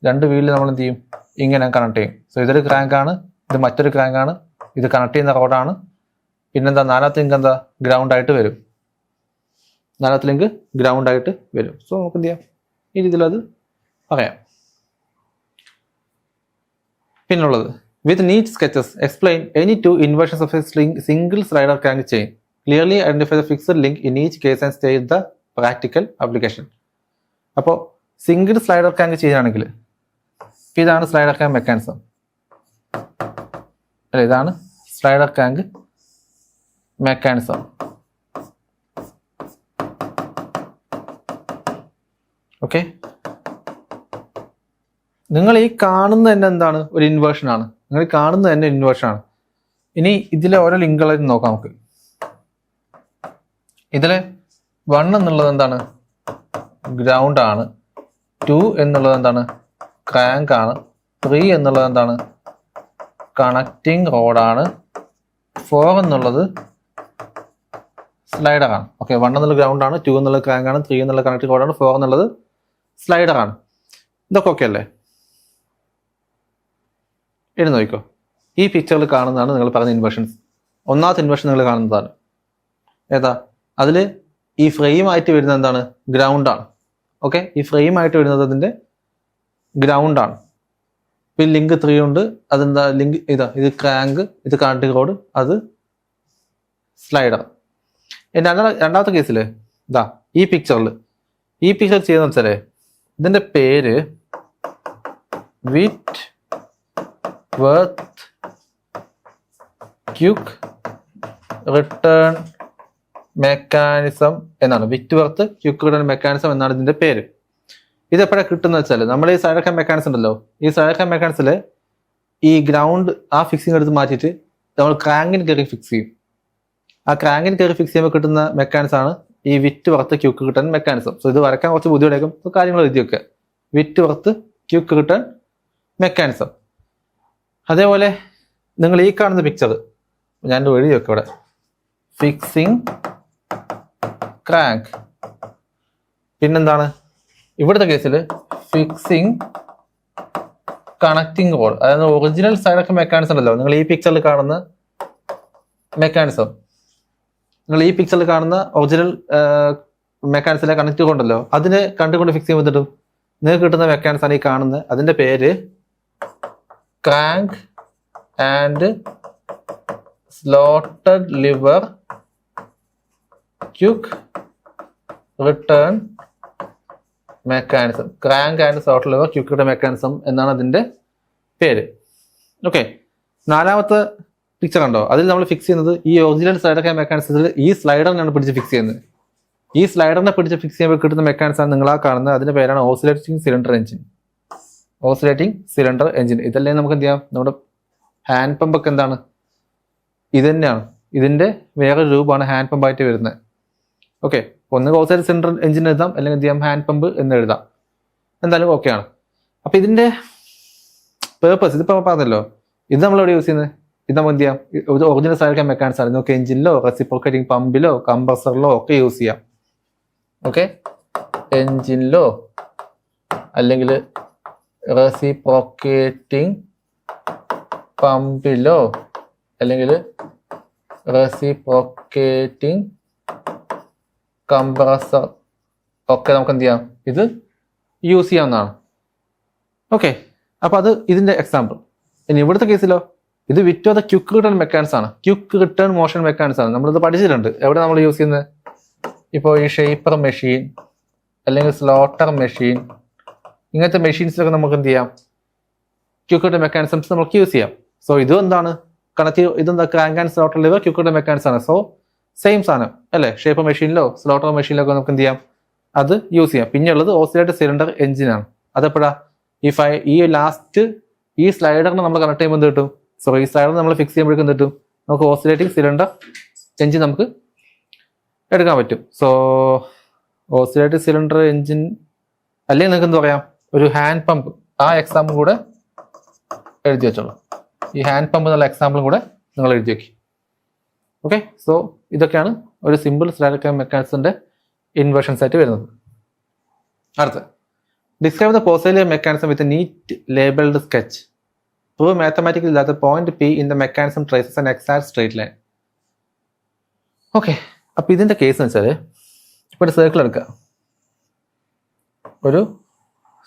2 വീലിൽ നമ്മൾ എന്ത് ചെയ്യും, ഇങ്ങനെ കണക്ട് ചെയ്യും. സോ ഇതൊരു ക്രാങ്ക് ആണ്, ഇത് മറ്റൊരു ക്രാങ്ക് ആണ്, ഇത് കണക്ട് ചെയ്യുന്ന റോഡാണ്. പിന്നെന്താ, 4ാമത്തെ ലിങ്ക് എന്താ, ഗ്രൗണ്ട് ആയിട്ട് വരും. 4ാമത്തെ ലിങ്ക് ഗ്രൗണ്ട് ആയിട്ട് വരും. സോ നമുക്ക് എന്ത് ചെയ്യാം, ഈ രീതിയിൽ അത് പറയാം. പിന്നുള്ളത്, with neat sketches explain any 2 inversions of a single slider crank chain. Clearly identify the fixed link in each case and state the practical application. അപ്പോൾ സിംഗിൾ സ്ലൈഡർ ക്രാങ്ക് ചെയ്യുകയാണെങ്കിൽ ഇതാണ് സ്ലൈഡർ ക്രാങ്ക് മെക്കാനിസം അല്ലെ, ഇതാണ് സ്ലൈഡർ ക്രാങ്ക് മെക്കാനിസം. ഓക്കെ, നിങ്ങൾ ഈ കാണുന്ന തന്നെ എന്താണ്, ഒരു ഇൻവേർഷൻ ആണ്. നിങ്ങൾ കാണുന്നത് തന്നെ ഇൻവേർഷൻ ആണ്. ഇനി ഇതിലെ ഓരോ ലിങ്കുകളായിട്ട് നോക്കാം നമുക്ക്. ഇതിൽ 1 എന്നുള്ളത് എന്താണ്? ഗ്രൗണ്ട് ആണ്. 2 എന്നുള്ളത് എന്താണ്? ക്രാങ്ക് ആണ്. 3 എന്നുള്ളത് എന്താണ്? കണക്റ്റിംഗ് റോഡാണ്. 4 എന്നുള്ളത് സ്ലൈഡർ ആണ്. ഓക്കെ, 1 എന്നുള്ളത് ഗ്രൗണ്ട് ആണ്, 2 എന്നുള്ളത് ക്രാങ്ക് ആണ്, 3 എന്നുള്ളത് കണക്റ്റിംഗ് റോഡാണ്, 4 എന്നുള്ളത് സ്ലൈഡർ ആണ്. ഇതൊക്കെ ഓക്കെ അല്ലേ? ഇനി നോക്കിക്കോ, ഈ പിക്ചറിൽ കാണുന്നതാണ് നിങ്ങൾ പറഞ്ഞ ഇൻവേർഷൻസ്. ഒന്നാമത്തെ ഇൻവേർഷൻ നിങ്ങൾ കാണുന്നതാണ് ഏതാ? അതിൽ ഈ ഫ്രെയിം ആയിട്ട് വരുന്നത് എന്താണ്? ഗ്രൗണ്ടാണ്. ഓക്കെ, ഈ ഫ്രെയിം ആയിട്ട് വരുന്നത് അതിൻ്റെ ഗ്രൗണ്ടാണ്. പിന്നെ ലിങ്ക് 3 ഉണ്ട്, അതെന്താ? ലിങ്ക് ഇത് ക്രാങ്ക്, ഇത് കണക്റ്റിംഗ് റോഡ്, അത് സ്ലൈഡർ. രണ്ടാമത്തെ കേസിൽ ഈ പിക്ചർ ചെയ്യുന്ന വെച്ചാലേ ഇതിന്റെ പേര് വിറ്റ് വർത്ത് ക്യുക്ക് റിട്ടേൺ മെക്കാനിസം എന്നാണ്. വിറ്റ് വർത്ത് ക്യുക്ക് റിട്ടേൺ മെക്കാനിസം എന്നാണ് ഇതിന്റെ പേര്. ഇതെപ്പോഴാണ് കിട്ടുന്ന വെച്ചാൽ, നമ്മൾ ഈ സൈഡർ മെക്കാനിസം ഉണ്ടല്ലോ, ഈ സൈഡർ മെക്കാനിസിൽ ഈ ഗ്രൗണ്ട് ആ ഫിക്സിങ് എടുത്ത് മാറ്റിയിട്ട് നമ്മൾ ക്രാങ്കിന് കയറി ഫിക്സ് ചെയ്യും. ആ ക്രാങ്കിന് കയറി ഫിക്സ് ചെയ്യുമ്പോൾ കിട്ടുന്ന മെക്കാനിസം ആണ് ഈ വിറ്റ് worth quick return mechanism. So ഇത് വരയ്ക്കാൻ കുറച്ച് ബുദ്ധിമുട്ടായിരിക്കും, കാര്യങ്ങൾ എഴുതി വെക്കുക. വിറ്റ് വർത്ത് ക്യുക്ക് റിട്ടേൺ മെക്കാനിസം. അതേപോലെ നിങ്ങൾ ഈ കാണുന്ന പിക്ചർ ഞാൻ എഴുതി വെക്കുക ഇവിടെ, ഫിക്സിങ് ക്രാങ്ക്. പിന്നെന്താണ് ഇവിടുത്തെ കേസിൽ? Fixing connecting road. അതായത് ഒറിജിനൽ സൈഡൊക്കെ മെക്കാനിസം ഉണ്ടല്ലോ, നിങ്ങൾ ഈ പിക്ചറിൽ കാണുന്ന മെക്കാനിസം, നിങ്ങൾ ഈ പിക്ചറിൽ കാണുന്ന ഒറിജിനൽ മെക്കാനിസിലെ കണക്റ്റ് കൊണ്ടല്ലോ, അതിനെ കണ്ടുകൊണ്ട് ഫിക്സ് ചെയ്യുമ്പോൾ നിങ്ങൾക്ക് കിട്ടുന്ന മെക്കാനിസം ആണ് ഈ കാണുന്നത്. അതിന്റെ പേര് crank and slotted liver quick return mechanism. Crank and slotted liver quick return mechanism എന്നാണ് അതിന്റെ പേര്. ഓക്കെ, നാലാമത്തെ പിക്ചർ ഉണ്ടോ? അതിൽ നമ്മൾ ഫിക്സ് ചെയ്യുന്നത് ഈ ഒറിജിനൽ സ്ലൈഡർ മെക്കാനിസത്തിൽ ഈ സ്ലൈഡറിനാണ് പിടിച്ച് ഫിക്സ് ചെയ്യുന്നത്. ഈ സ്ലൈഡറിനെ പിടിച്ച് ഫിക്സ് ചെയ്യുമ്പോൾ കിട്ടുന്ന മെക്കാനിസം ആണ് നിങ്ങളാ കാണുന്നത്. അതിന്റെ പേരാണ് oscillating cylinder engine. Oscillating cylinder engine. ഇതല്ലേ നമുക്ക് എന്ത് ചെയ്യാം? നമ്മുടെ ഹാൻഡ് പമ്പ് ഒക്കെ എന്താണ്? ഇത് തന്നെയാണ്. ഇതിന്റെ വേറൊരു രൂപമാണ് ഹാൻഡ് പമ്പ് ആയിട്ട് വരുന്നത്. ഓക്കെ, ഒന്ന് ഓസിലേറ്റിംഗ് സിലിണ്ടർ എഞ്ചിൻ എഴുതാം, അല്ലെങ്കിൽ എന്ത് ചെയ്യാം? ഹാൻഡ് പമ്പ് എന്ന് എഴുതാം. എന്തായാലും ഓക്കെയാണ്. അപ്പൊ ഇതിന്റെ പേർപ്പസ് ഇതിപ്പോ പറഞ്ഞല്ലോ, ഇത് നമ്മളെവിടെ യൂസ് ചെയ്യുന്നത്? ഇത് നമ്മൾ എന്ത് ചെയ്യാം? ഒറിജിനൽ സൈഡ് മെക്കാനിസം ആണ്. നമുക്ക് എഞ്ചിനിലോ റെസിപ്രോക്കേറ്റിംഗ് പമ്പിലോ കംപ്രസറിലോ ഒക്കെ യൂസ് ചെയ്യാം. ഓക്കെ, എഞ്ചിനിലോ അല്ലെങ്കിൽ റെസിപ്രോക്കേറ്റിംഗ് പമ്പിലോ അല്ലെങ്കിൽ റെസിപ്രോക്കേറ്റിംഗ് കംപ്രസർ ഒക്കെ നമുക്ക് എന്ത് ചെയ്യാം? ഇത് യൂസ് ചെയ്യാവുന്നതാണ്. ഓക്കെ, അപ്പൊ അത് ഇതിന്റെ എക്സാമ്പിൾ. ഇനി ഇവിടുത്തെ കേസിലോ, ഇത് വിറ്റ് of the quick return mechanism ആണ്. ക്യുക്ക് റിട്ടേൺ മോഷൻ മെക്കാനിസം ആണ്. നമ്മളിത് പഠിച്ചിട്ടുണ്ട്. എവിടെ നമ്മൾ യൂസ് ചെയ്യുന്നത്? ഇപ്പോൾ ഈ ഷേപ്പർ മെഷീൻ അല്ലെങ്കിൽ സ്ലോട്ടർ മെഷീൻ, ഇങ്ങനത്തെ മെഷീൻസിലൊക്കെ നമുക്ക് എന്ത് ചെയ്യാം? ക്യുക്ക് റിട്ടേൺ മെക്കാനിസംസ് നമുക്ക് യൂസ് ചെയ്യാം. സോ ഇതും എന്താണ്? ഇതെന്താ? Crank and slaughter liver quick return mechanism ആണ്. സോ സെയിം സാധനം അല്ലേ? ഷേപ്പർ മെഷീനിലോ സ്ലോട്ടർ മെഷീനിലൊക്കെ നമുക്ക് എന്ത് ചെയ്യാം? അത് യൂസ് ചെയ്യാം. പിന്നെയുള്ളത് ഓസിലേറ്റഡ് സിലിണ്ടർ എഞ്ചിനാണ്. അതെപ്പോഴാ? ഈ ലാസ്റ്റ് ഈ സ്ലൈഡറിന് നമ്മൾ കണക്ട് ചെയ്യുമ്പോൾ എന്ത് കിട്ടും? സോ ഈ സ്ലൈഡർ നമ്മൾ ഫിക്സ് ചെയ്യുമ്പോഴേക്കും എന്ത് കിട്ടും? നമുക്ക് ഓസിലേറ്റിംഗ് സിലിണ്ടർ എഞ്ചിൻ നമുക്ക് എടുക്കാൻ പറ്റും. സോ ഓസിലേറ്റഡ് സിലിണ്ടർ എഞ്ചിൻ അല്ലെങ്കിൽ നിങ്ങൾക്ക് എന്താ പറയാം? ഒരു ഹാൻഡ് പമ്പ്. ആ എക്സാമ്പിൾ കൂടെ എഴുതി വെച്ചോളൂ. ഈ ഹാൻഡ് പമ്പ് എന്നുള്ള എക്സാമ്പിളും കൂടെ നിങ്ങൾ എഴുതി വെക്കും. ഓക്കെ, സോ ഇതൊക്കെയാണ് ഒരു സിമ്പിൾ സ്ലൈഡർ മെക്കാനിസത്തിന്റെ ഇൻവേർഷൻസ് ആയിട്ട് വരുന്നത്. അടുത്ത്, describe the possible mechanism with a neat labelled sketch. Prove mathematically that the point P in the mechanism traces an exact straight line. Okay, അപ്പൊ ഇതിന്റെ കേസ് എന്ന് വെച്ചാല്, ഇപ്പൊ ഒരു സർക്കിൾ എടുക്കുക. ഒരു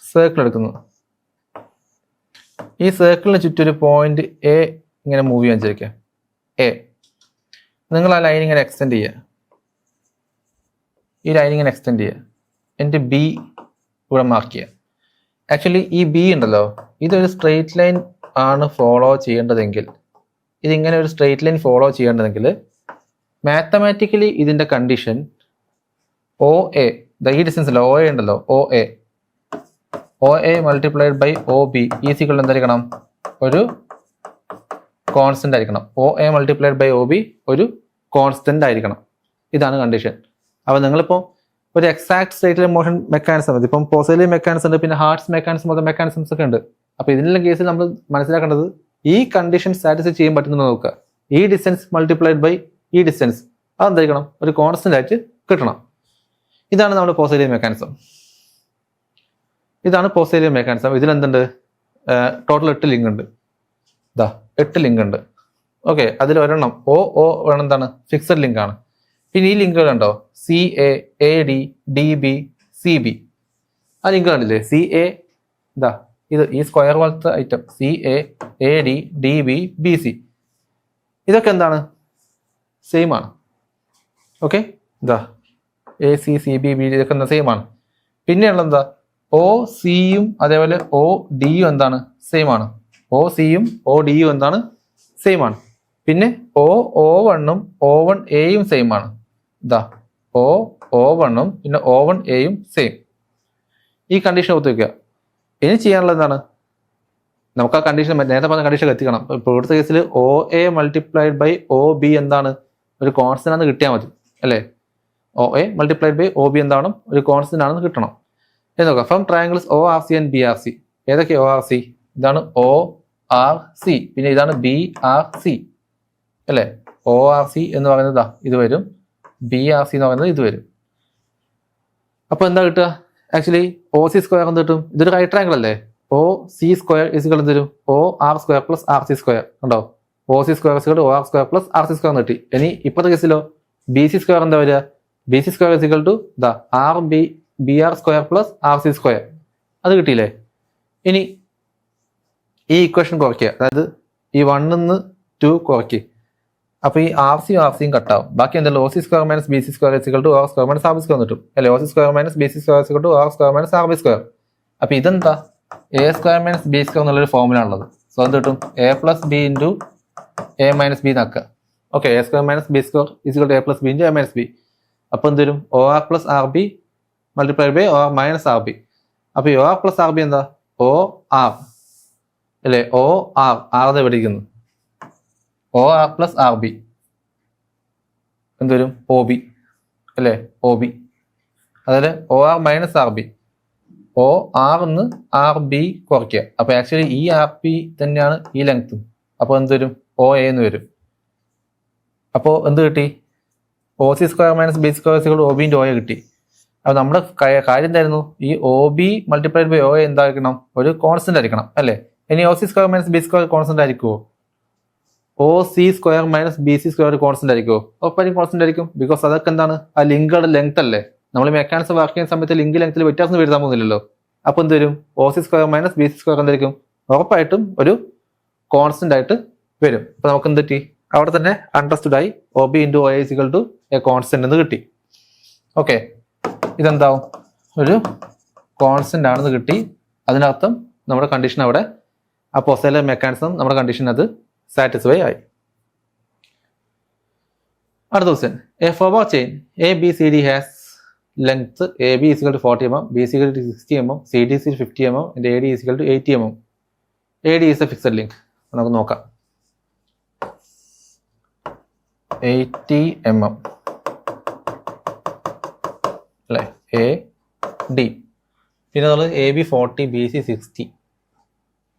സർക്കിൾ എടുക്കുന്നു. ഈ സർക്കിളിന് ചുറ്റും ഒരു പോയിന്റ് എ ഇങ്ങനെ മൂവ് ചെയ്യാൻ വിചാരിക്കുക. എ, നിങ്ങൾ ആ ലൈൻ ഇങ്ങനെ എക്സ്റ്റെൻഡ് ചെയ്യുക. ഈ ലൈൻ ഇങ്ങനെ എക്സ്റ്റെൻഡ് ചെയ്യുക. എന്നിട്ട് ബി ഇവിടെ മാർക്ക് ചെയ്യുക. ആക്ച്വലി ഈ ബി ഉണ്ടല്ലോ, ഇതൊരു സ്ട്രെയിറ്റ് ലൈൻ ആണ് ഫോളോ ചെയ്യേണ്ടതെങ്കിൽ, ഇതിങ്ങനെ ഒരു സ്ട്രെയിറ്റ് ലൈൻ ഫോളോ ചെയ്യേണ്ടതെങ്കിൽ മാത്തമാറ്റിക്കലി ഇതിന്റെ കണ്ടീഷൻ ഒ എ, ഈ ഡിസ്റ്റൻസ് ഒ എ ഉണ്ടല്ലോ, O A multiplied by O B is equal എന്തായിരിക്കണം? ഒരു കോൺസ്റ്റന്റ് ആയിരിക്കണം. O A multiplied by O B ഒരു കോൺസ്റ്റന്റ് ആയിരിക്കണം. ഇതാണ് കണ്ടീഷൻ. അപ്പോൾ നിങ്ങളിപ്പോൾ ഒരു എക്സാക്ട് സ്റ്റേറ്റിലെ മോഷൻ മെക്കാനിസം മതി. ഇപ്പം പോസൈലി മെക്കാനിസം ഉണ്ട്, പിന്നെ ഹാർട്സ് മെക്കാനിസം പോലത്തെ മെക്കാനിസംസ് ഒക്കെ ഉണ്ട്. അപ്പോൾ ഇതിനുള്ള കേസിൽ നമ്മൾ മനസ്സിലാക്കേണ്ടത് ഈ കണ്ടീഷൻ സാറ്റിസ്ഫൈ ചെയ്യാൻ പറ്റുന്നത് നോക്കുക. ഈ ഡിസ്റ്റൻസ് മൾട്ടിപ്ലൈഡ് ബൈ ഈ ഡിസ്റ്റൻസ് അതെന്തായിരിക്കണം, ഒരു കോൺസ്റ്റന്റ് ആയിട്ട് കിട്ടണം. ഇതാണ് നമ്മുടെ പോസൈലി മെക്കാനിസം. ഇതാണ് പോസൈലി മെക്കാനിസം. ഇതിലെന്തുണ്ട്, ടോട്ടൽ 8 ലിങ്ക് ഉണ്ട്. 8 ലിങ്ക് ഉണ്ട്. ഓക്കെ, അതിൽ ഒരെണ്ണം ഓ വേണം എന്താണ്, ഫിക്സഡ് ലിങ്ക് ആണ്. പിന്നെ ഈ ലിങ്കുകൾ ഉണ്ടോ, CA, AD, DB, CB. ആ ലിങ്ക് കണ്ടില്ലേ, CA ഇത് ഈ സ്ക്വയർ പോലത്തെ item CA, AD, DB, BC. ഇതൊക്കെ എന്താണ്, സെയിം ആണ്. ഓക്കെ, AC, CB, BD ഇതൊക്കെ എന്താ സെയിം ആണ്. പിന്നെയുള്ള എന്താ, OCയും അതേപോലെ ODയും എന്താണ്, സെയിം ആണ്. OCയും ODയും എന്താണ്, സെയിം ആണ്. പിന്നെ O1ഉം O1Aയും സെയിം ആണ്. O1ഉം പിന്നെ O1Aയും സെയിം. ഈ കണ്ടീഷൻ ഒത്തു വയ്ക്കുക. ഇനി ചെയ്യാനുള്ളത് എന്താണ്, നമുക്ക് ആ കണ്ടീഷൻ നേരത്തെ പറഞ്ഞ കണ്ടീഷൻ എത്തിക്കണം. ഇപ്പോൾ ഇവിടുത്തെ കേസിൽ OA മൾട്ടിപ്ലൈഡ് ബൈ OB എന്താണ്, ഒരു കോൺസ്റ്റന്റ് ആണെന്ന് കിട്ടിയാൽ മതി അല്ലേ. OA മൾട്ടിപ്ലൈഡ് ബൈ OB എന്താണ്, ഒരു കോൺസ്റ്റന്റ് ആണെന്ന് കിട്ടണം എന്ന് നോക്കാം. From triangles ORC and BRC. ഏതൊക്കെ ORC, ഇതാണ് ORC, പിന്നെ ഇതാണ് BRC അല്ലേ. ORC എന്ന് പറയുന്നത് ഇത് വരും, BRC എന്ന് പറയുന്നത് ഇത് വരും. അപ്പൊ എന്താ കിട്ടുക, ആക്ച്വലി OC സ്ക്വയർ എന്ത് കിട്ടും, ഇതൊരു റൈറ്റ് ട്രയാങ്കിൾ അല്ലേ. OC സ്ക്വയർ ഇസിക്കൽ എന്ത് വരും, OR square plus RC square ഉണ്ടോ. OC square is equal OR square plus RC square കിട്ടി. ഇനി ഇപ്പോഴത്തെ കേസിലോ BC സ്ക്വയർ എന്താ വരിക, BC square is equal to BR square plus RC square. അത് കിട്ടിയില്ലേ. ഇനി ഈ ഇക്വേഷൻ കുറയ്ക്കുക, അതായത് ഈ 1 2 കുറയ്ക്കുക. അപ്പൊ ഈ RCയും കട്ടാവും. ബാക്കി എന്തായാലും OC square minus BC square is equal to OR square minus RB square കിട്ടും അല്ലെ. OC square minus BC square is equal to OR square minus RB square. അപ്പൊ ഇതെന്താ, A square minus B square എന്നുള്ളൊരു ഫോമുല ഉള്ളത്. സോ എന്ത് കിട്ടും, A plus B into A minus B എന്നാക്കുക. Okay, A square minus B square is equal to A plus B into A minus B. അപ്പൊ എന്ത് വരും, OR പ്ലസ് RB multiplied by OR minus RB. അപ്പൊ ഈ OR പ്ലസ് RB എന്താ, OR അല്ലെ. OR ആർ എവിടെ ഇരിക്കുന്നു, OR പ്ലസ് RB എന്തുവരും, OB അല്ലെ, OB. അതായത് OR മൈനസ് RB, OR ന്ന് RB കുറയ്ക്കുക. അപ്പൊ ആക്ച്വലി ഈ RB തന്നെയാണ് ഈ ലെങ്ത്തും. അപ്പൊ എന്ത് വരും, OA എന്ന് വരും. അപ്പോ എന്ത് കിട്ടി, OC square minus B square OB into OA കിട്ടി. അപ്പൊ നമ്മുടെ കാര്യം എന്തായിരുന്നു, ഈ OB മൾട്ടിപ്ലൈഡ് ബൈ OA എന്തായിരിക്കണം, ഒരു കോൺസ്റ്റന്റ് ആയിരിക്കണം അല്ലെ. ഇനി OC square minus B square constant ആയിരിക്കുമോ, OC square minus BC square constant ആയിരിക്കുമോ, ഒപ്പം കോൺസ്റ്റന്റ് ആയിരിക്കും. ബിക്കോസ് അതൊക്കെ എന്താണ്, ആ ലിങ്കുകളുടെ ലെങ്ത് അല്ലേ. നമ്മൾ മെക്കാനിസം വർക്ക് ചെയ്യുന്ന സമയത്ത് ലിങ്ക് ലെങ്ത്തിൽ വ്യത്യാസം വരുത്താൻ പോകുന്നില്ലല്ലോ. അപ്പൊ എന്ത് വരും, OC square minus BC square എന്തായിരിക്കും, ഉറപ്പായിട്ടും ഒരു കോൺസ്റ്റന്റ് ആയിട്ട് വരും. അപ്പൊ നമുക്ക് എന്ത് പറ്റി, അവിടെ തന്നെ അണ്ടർസ്റ്റുഡ് ആയി OB into OA is equal to a constant എന്ന് കിട്ടി. ഓക്കെ, ഇതെന്താവും, ഒരു കോൺസ്റ്റന്റ് ആണെന്ന് കിട്ടി. അതിനർത്ഥം നമ്മുടെ കണ്ടീഷൻ അവിടെ, ആ പോസൈലർ മെക്കാനിസം നമ്മുടെ കണ്ടീഷൻ അത് സാറ്റിസ്ഫൈ ആയി. അടുത്ത question, a forward chain ABCD has length AB is equal to 40 mm, BC is equal to 60 mm, CD is equal 50 mm, and AD is equal to 80 mm. AD is a fixed link. നമുക്ക് നോക്കാം. 80 mm അല്ലേ, AD. പിന്നെ നമ്മൾ AB 40, BC 60,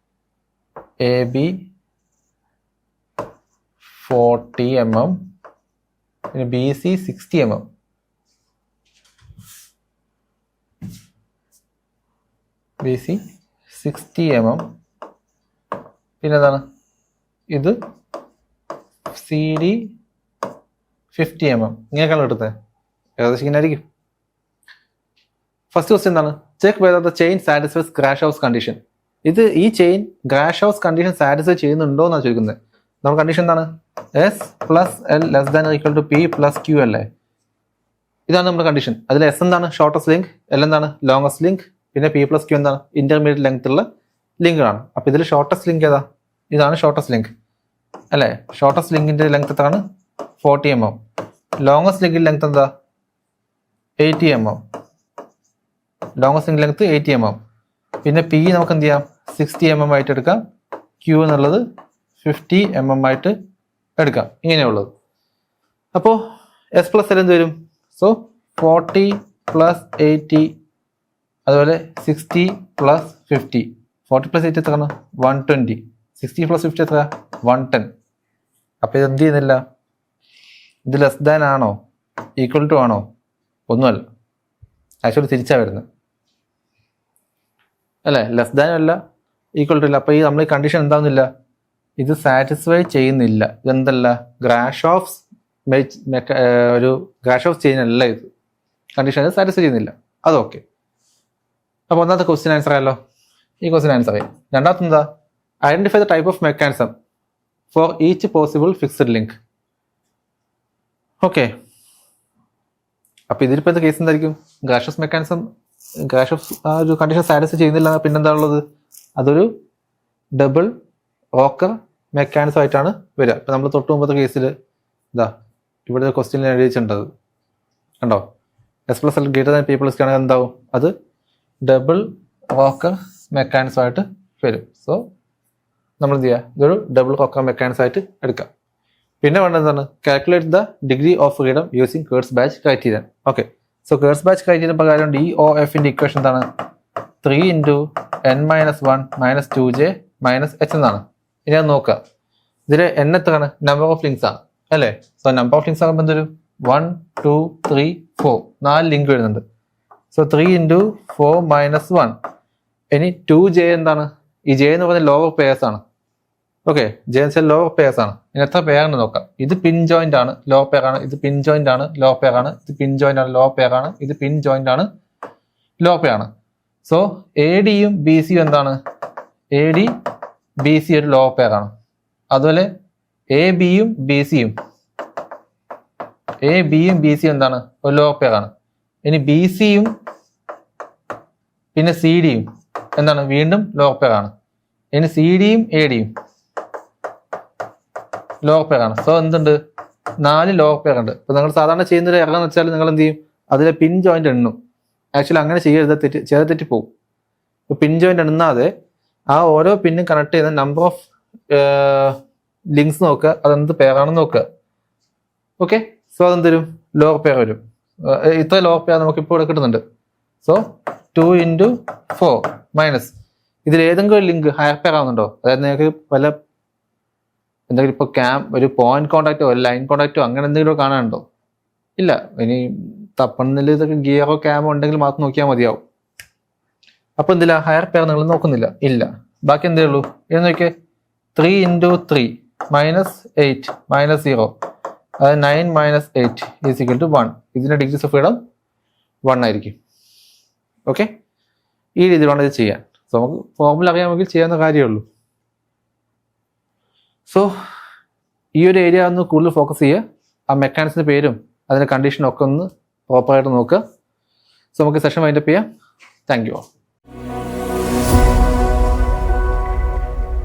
AB 40 mm, പിന്നെ BC 60 mm. BC 60 mm. പിന്നെ എന്താണ് ഇത്, CD 50 mm. ഇങ്ങനെയൊക്കെയാണ് കിട്ടുന്നത്, ഏകദേശം ഇങ്ങനെ ആയിരിക്കും. ഫസ്റ്റ് ക്വസ്റ്റ്യൻ എന്താണ്, check whether the chain satisfies Grashof's condition. ഈ chain Grashof's condition satisfy ചെയ്യുന്നുണ്ടോ എന്നാണ് ചോദിക്കുന്നത്. നമ്മുടെ കണ്ടീഷൻ എന്താണ്, S plus L less than equal to P plus Q അല്ലേ. ഇതാണ് നമ്മുടെ കണ്ടീഷൻ. അതിൽ S എന്താണ്, ഷോർട്ടസ്റ്റ് ലിങ്ക്, L എന്താണ്, ലോങ്സ്റ്റ് ലിങ്ക്, പിന്നെ P പ്ലസ് Q എന്താണ്, ഇന്റർമീഡിയറ്റ് ലെങ്ത് ഉള്ള ലിങ്കാണ്. അപ്പൊ ഇതിൽ ഷോർട്ടസ്റ്റ് ലിങ്ക് ഏതാ, ഇതാണ് ഷോർട്ടസ്റ്റ് ലിങ്ക് അല്ലേ. ഷോർട്ടസ്റ്റ് ലിങ്കിന്റെ ലെങ്ത് എത്രയാണ്, 40 mm. ലോങ്സ്റ്റ് ലിങ്കിന്റെ ലെങ്ത് എന്താ, 80 mm. Longest link length 80 mm. പിന്നെ P നമുക്ക് എന്ത് ചെയ്യാം, 60 mm ആയിട്ട് എടുക്കാം. Q എന്നുള്ളത് 50 mm ആയിട്ട് എടുക്കാം. ഇങ്ങനെയുള്ളത്. അപ്പോൾ S പ്ലസ് L എന്ത് വരും, സോ 40 പ്ലസ് 80 അതുപോലെ 60 പ്ലസ് 50. 40 പ്ലസ് 80 എത്രയാണ്? 120. 60 പ്ലസ് 50 എത്ര? 110. അപ്പോൾ ഇത് എന്ത് ചെയ്യുന്നില്ല? ഇത് ലെസ് ദാൻ ആണോ ഈക്വൽ ടു ആണോ? ഒന്നുമല്ല, ആക്ച്വലി തിരിച്ചാണ് വരുന്നത് അല്ലേ? ലെസ് ദാനും അല്ല ഈക്വൽ ടു ഇല്ല. അപ്പോൾ ഈ നമ്മൾ ഈ കണ്ടീഷൻ എന്താവുന്നില്ല? ഇത് സാറ്റിസ്ഫൈ ചെയ്യുന്നില്ല. ഇതെന്തല്ല? ഗ്രാഷോഫ്സ് ഒരു ഗ്രാഷോഫ്സ് ചെയ്യുന്നല്ല ഇത്. കണ്ടീഷൻ സാറ്റിസ്ഫൈ ചെയ്യുന്നില്ല. അതൊക്കെ. അപ്പോൾ ഒന്നാമത്തെ ക്വസ്റ്റ്യൻ ആൻസർ ആയല്ലോ. ഈ ക്വസ്റ്റ്യൻ ആൻസർ ആയി. രണ്ടാമത്തെ എന്താ? Identify the type of mechanism for each possible fixed link. Okay, അപ്പോൾ ഇതിലിപ്പോൾ എന്താ കേസ് എന്തായിരിക്കും? ഗ്രാഷോഫ്സ് മെക്കാനിസം, ഗ്രാഷോഫ്സ് ആ ഒരു കണ്ടീഷൻ സാറ്റിസ്ഫൈ ചെയ്യുന്നില്ല. പിന്നെന്താ ഉള്ളത്? അതൊരു ഡബിൾ റോക്കർ മെക്കാനിസം ആയിട്ടാണ് വരിക. ഇപ്പം നമ്മൾ തൊട്ട് മുമ്പത്തെ കേസിൽ ഇതാ ഇവിടെ ക്വസ്റ്റ്യനിൽ എഴുതിച്ചിട്ടുണ്ടത് കണ്ടോ? S plus L greater than P plus ആണെങ്കിൽ എന്താവും? അത് ഡബിൾ റോക്കർ മെക്കാനിസം ആയിട്ട് വരും. സോ നമ്മൾ എന്ത് ചെയ്യുക? ഇതൊരു ഡബിൾ റോക്കർ മെക്കാനിസം ആയിട്ട് എടുക്കാം. പിന്നെ വേണ്ടത് എന്താണ്? Calculate the degree of freedom using Kutzbach criterion. Okay, so Kutzbach criterion പ്രകാരം DOFന്റെ ഇക്വേഷൻ എന്താണ്? 3 × n-1 - 2j - h എന്നാണ്. ഇനി അത് നോക്കുക. ഇതിൽ n എത്രയാണ്? നമ്പർ ഓഫ് ലിങ്ക്സ് ആണ് അല്ലേ? സോ നമ്പർ ഓഫ് ലിങ്ക്സ് ആകുമ്പോൾ എന്തൊരു 1 2 3 4 4 ലിങ്ക് വരുന്നുണ്ട്. സോ 3 × 4 - 1. ഇനി 2j എന്താണ്? ഈ j എന്ന് പറയുന്നത് ലോവർ പെയർസ് ആണ്. ഓക്കെ, j എന്ന് വെച്ചാൽ ലോവർ പെയർസ് ആണ്. ഇനി എത്ര പെയറാണ് നോക്കാം. ഇത് പിൻ ജോയിന്റ് ആണ്, ലോവർ പെയർ ആണ്. ഇത് പിൻ ജോയിന്റ് ആണ്, ലോവർ പെയർ ആണ്. ഇത് പിൻ ജോയിന്റ് ആണ്, ലോവർ പെയർ ആണ്. ഇത് പിൻ ജോയിന്റ് ആണ്, ലോവർ പെയർ ആണ്. സോ AD യും BC യും എന്താണ്? AD BC ഒരു ലോവർ പെയർ ആണ്. അതുപോലെ AB യും BC യും എന്താണ്? ഒരു ലോവർ പെയർ ആണ്. ഇനി BC യും പിന്നെ CD യും എന്താണ്? വീണ്ടും ലോവർ പെയർ ആണ്. ഇനി CD യും AD യും ലോവർ പെയർ ആണ്. സോ എന്തുണ്ട്? 4 ലോവർ പെയർ ഉണ്ട്. ഇപ്പൊ നിങ്ങൾ സാധാരണ ചെയ്യുന്നൊരു എറർ എന്ന് വെച്ചാൽ നിങ്ങൾ എന്ത് ചെയ്യും? അതിലെ പിൻ ജോയിന്റ് എണ്ണും. ആക്ച്വലി അങ്ങനെ ചെയ്യരുത്, തെറ്റി പോകും. ഇപ്പൊ പിൻ ജോയിന്റ് എണ്ണാതെ ആ ഓരോ പിന്നും കണക്ട് ചെയ്യുന്ന നമ്പർ ഓഫ് ലിങ്ക്സ് നോക്കുക, അതെന്ത് പെയറാണെന്ന് നോക്കുക. ഓക്കെ, സോ അതെന്ത് വരും? ലോവർ പെയർ വരും. ഇത്ര ലോവർ പെയർ നമുക്ക് ഇപ്പോൾ ഇവിടെ കിട്ടുന്നുണ്ട്. സോ 2 × 4 മൈനസ് ഇതിൽ ഏതെങ്കിലും ഒരു ലിങ്ക് ഹയർ പെയർ ആവുന്നുണ്ടോ? അതായത് നിങ്ങൾക്ക് പല എന്തെങ്കിലും ഇപ്പോൾ ഒരു പോയിന്റ് കോൺടാക്റ്റോ ഒരു ലൈൻ കോൺടാക്റ്റോ അങ്ങനെ എന്തെങ്കിലും കാണാനുണ്ടോ? ഇല്ല. ഇനി തപ്പണിൽ ഇതൊക്കെ ഗിയറോ ക്യാമോ ഉണ്ടെങ്കിൽ മാത്രം നോക്കിയാൽ മതിയാവും. അപ്പൊ എന്തില്ല? ഹയർ പെയർ നിങ്ങൾ നോക്കുന്നില്ല. ഇല്ല. ബാക്കി എന്തേ ഉള്ളൂ? ഇത് നോക്കിയേ. 3 × 3 - 8 - 0 അതായത് 9 - 8 = 1. ഇതിന്റെ ഡിഗ്രീസ് ഓഫ് ഫ്രീഡം 1 ആയിരിക്കും. ഓക്കെ, ഈ രീതിയിലാണ് ഇത് ചെയ്യാൻ. സോ നമുക്ക് ഫോർമുല അറിയാമെങ്കിൽ ചെയ്യാവുന്ന കാര്യമേ ഉള്ളൂ. സോ ഈ ഒരു ഏരിയ ഒന്ന് കൂടുതൽ ഫോക്കസ് ചെയ്യുക. ആ മെക്കാനിക്സിന്റെ പേരും അതിന്റെ കണ്ടീഷനും ഒക്കെ ഒന്ന് പ്രോപ്പറായിട്ട് നോക്കുക. സോ നമുക്ക് സെഷൻ വൈൻഡപ്പ് ചെയ്യാം. Thank you.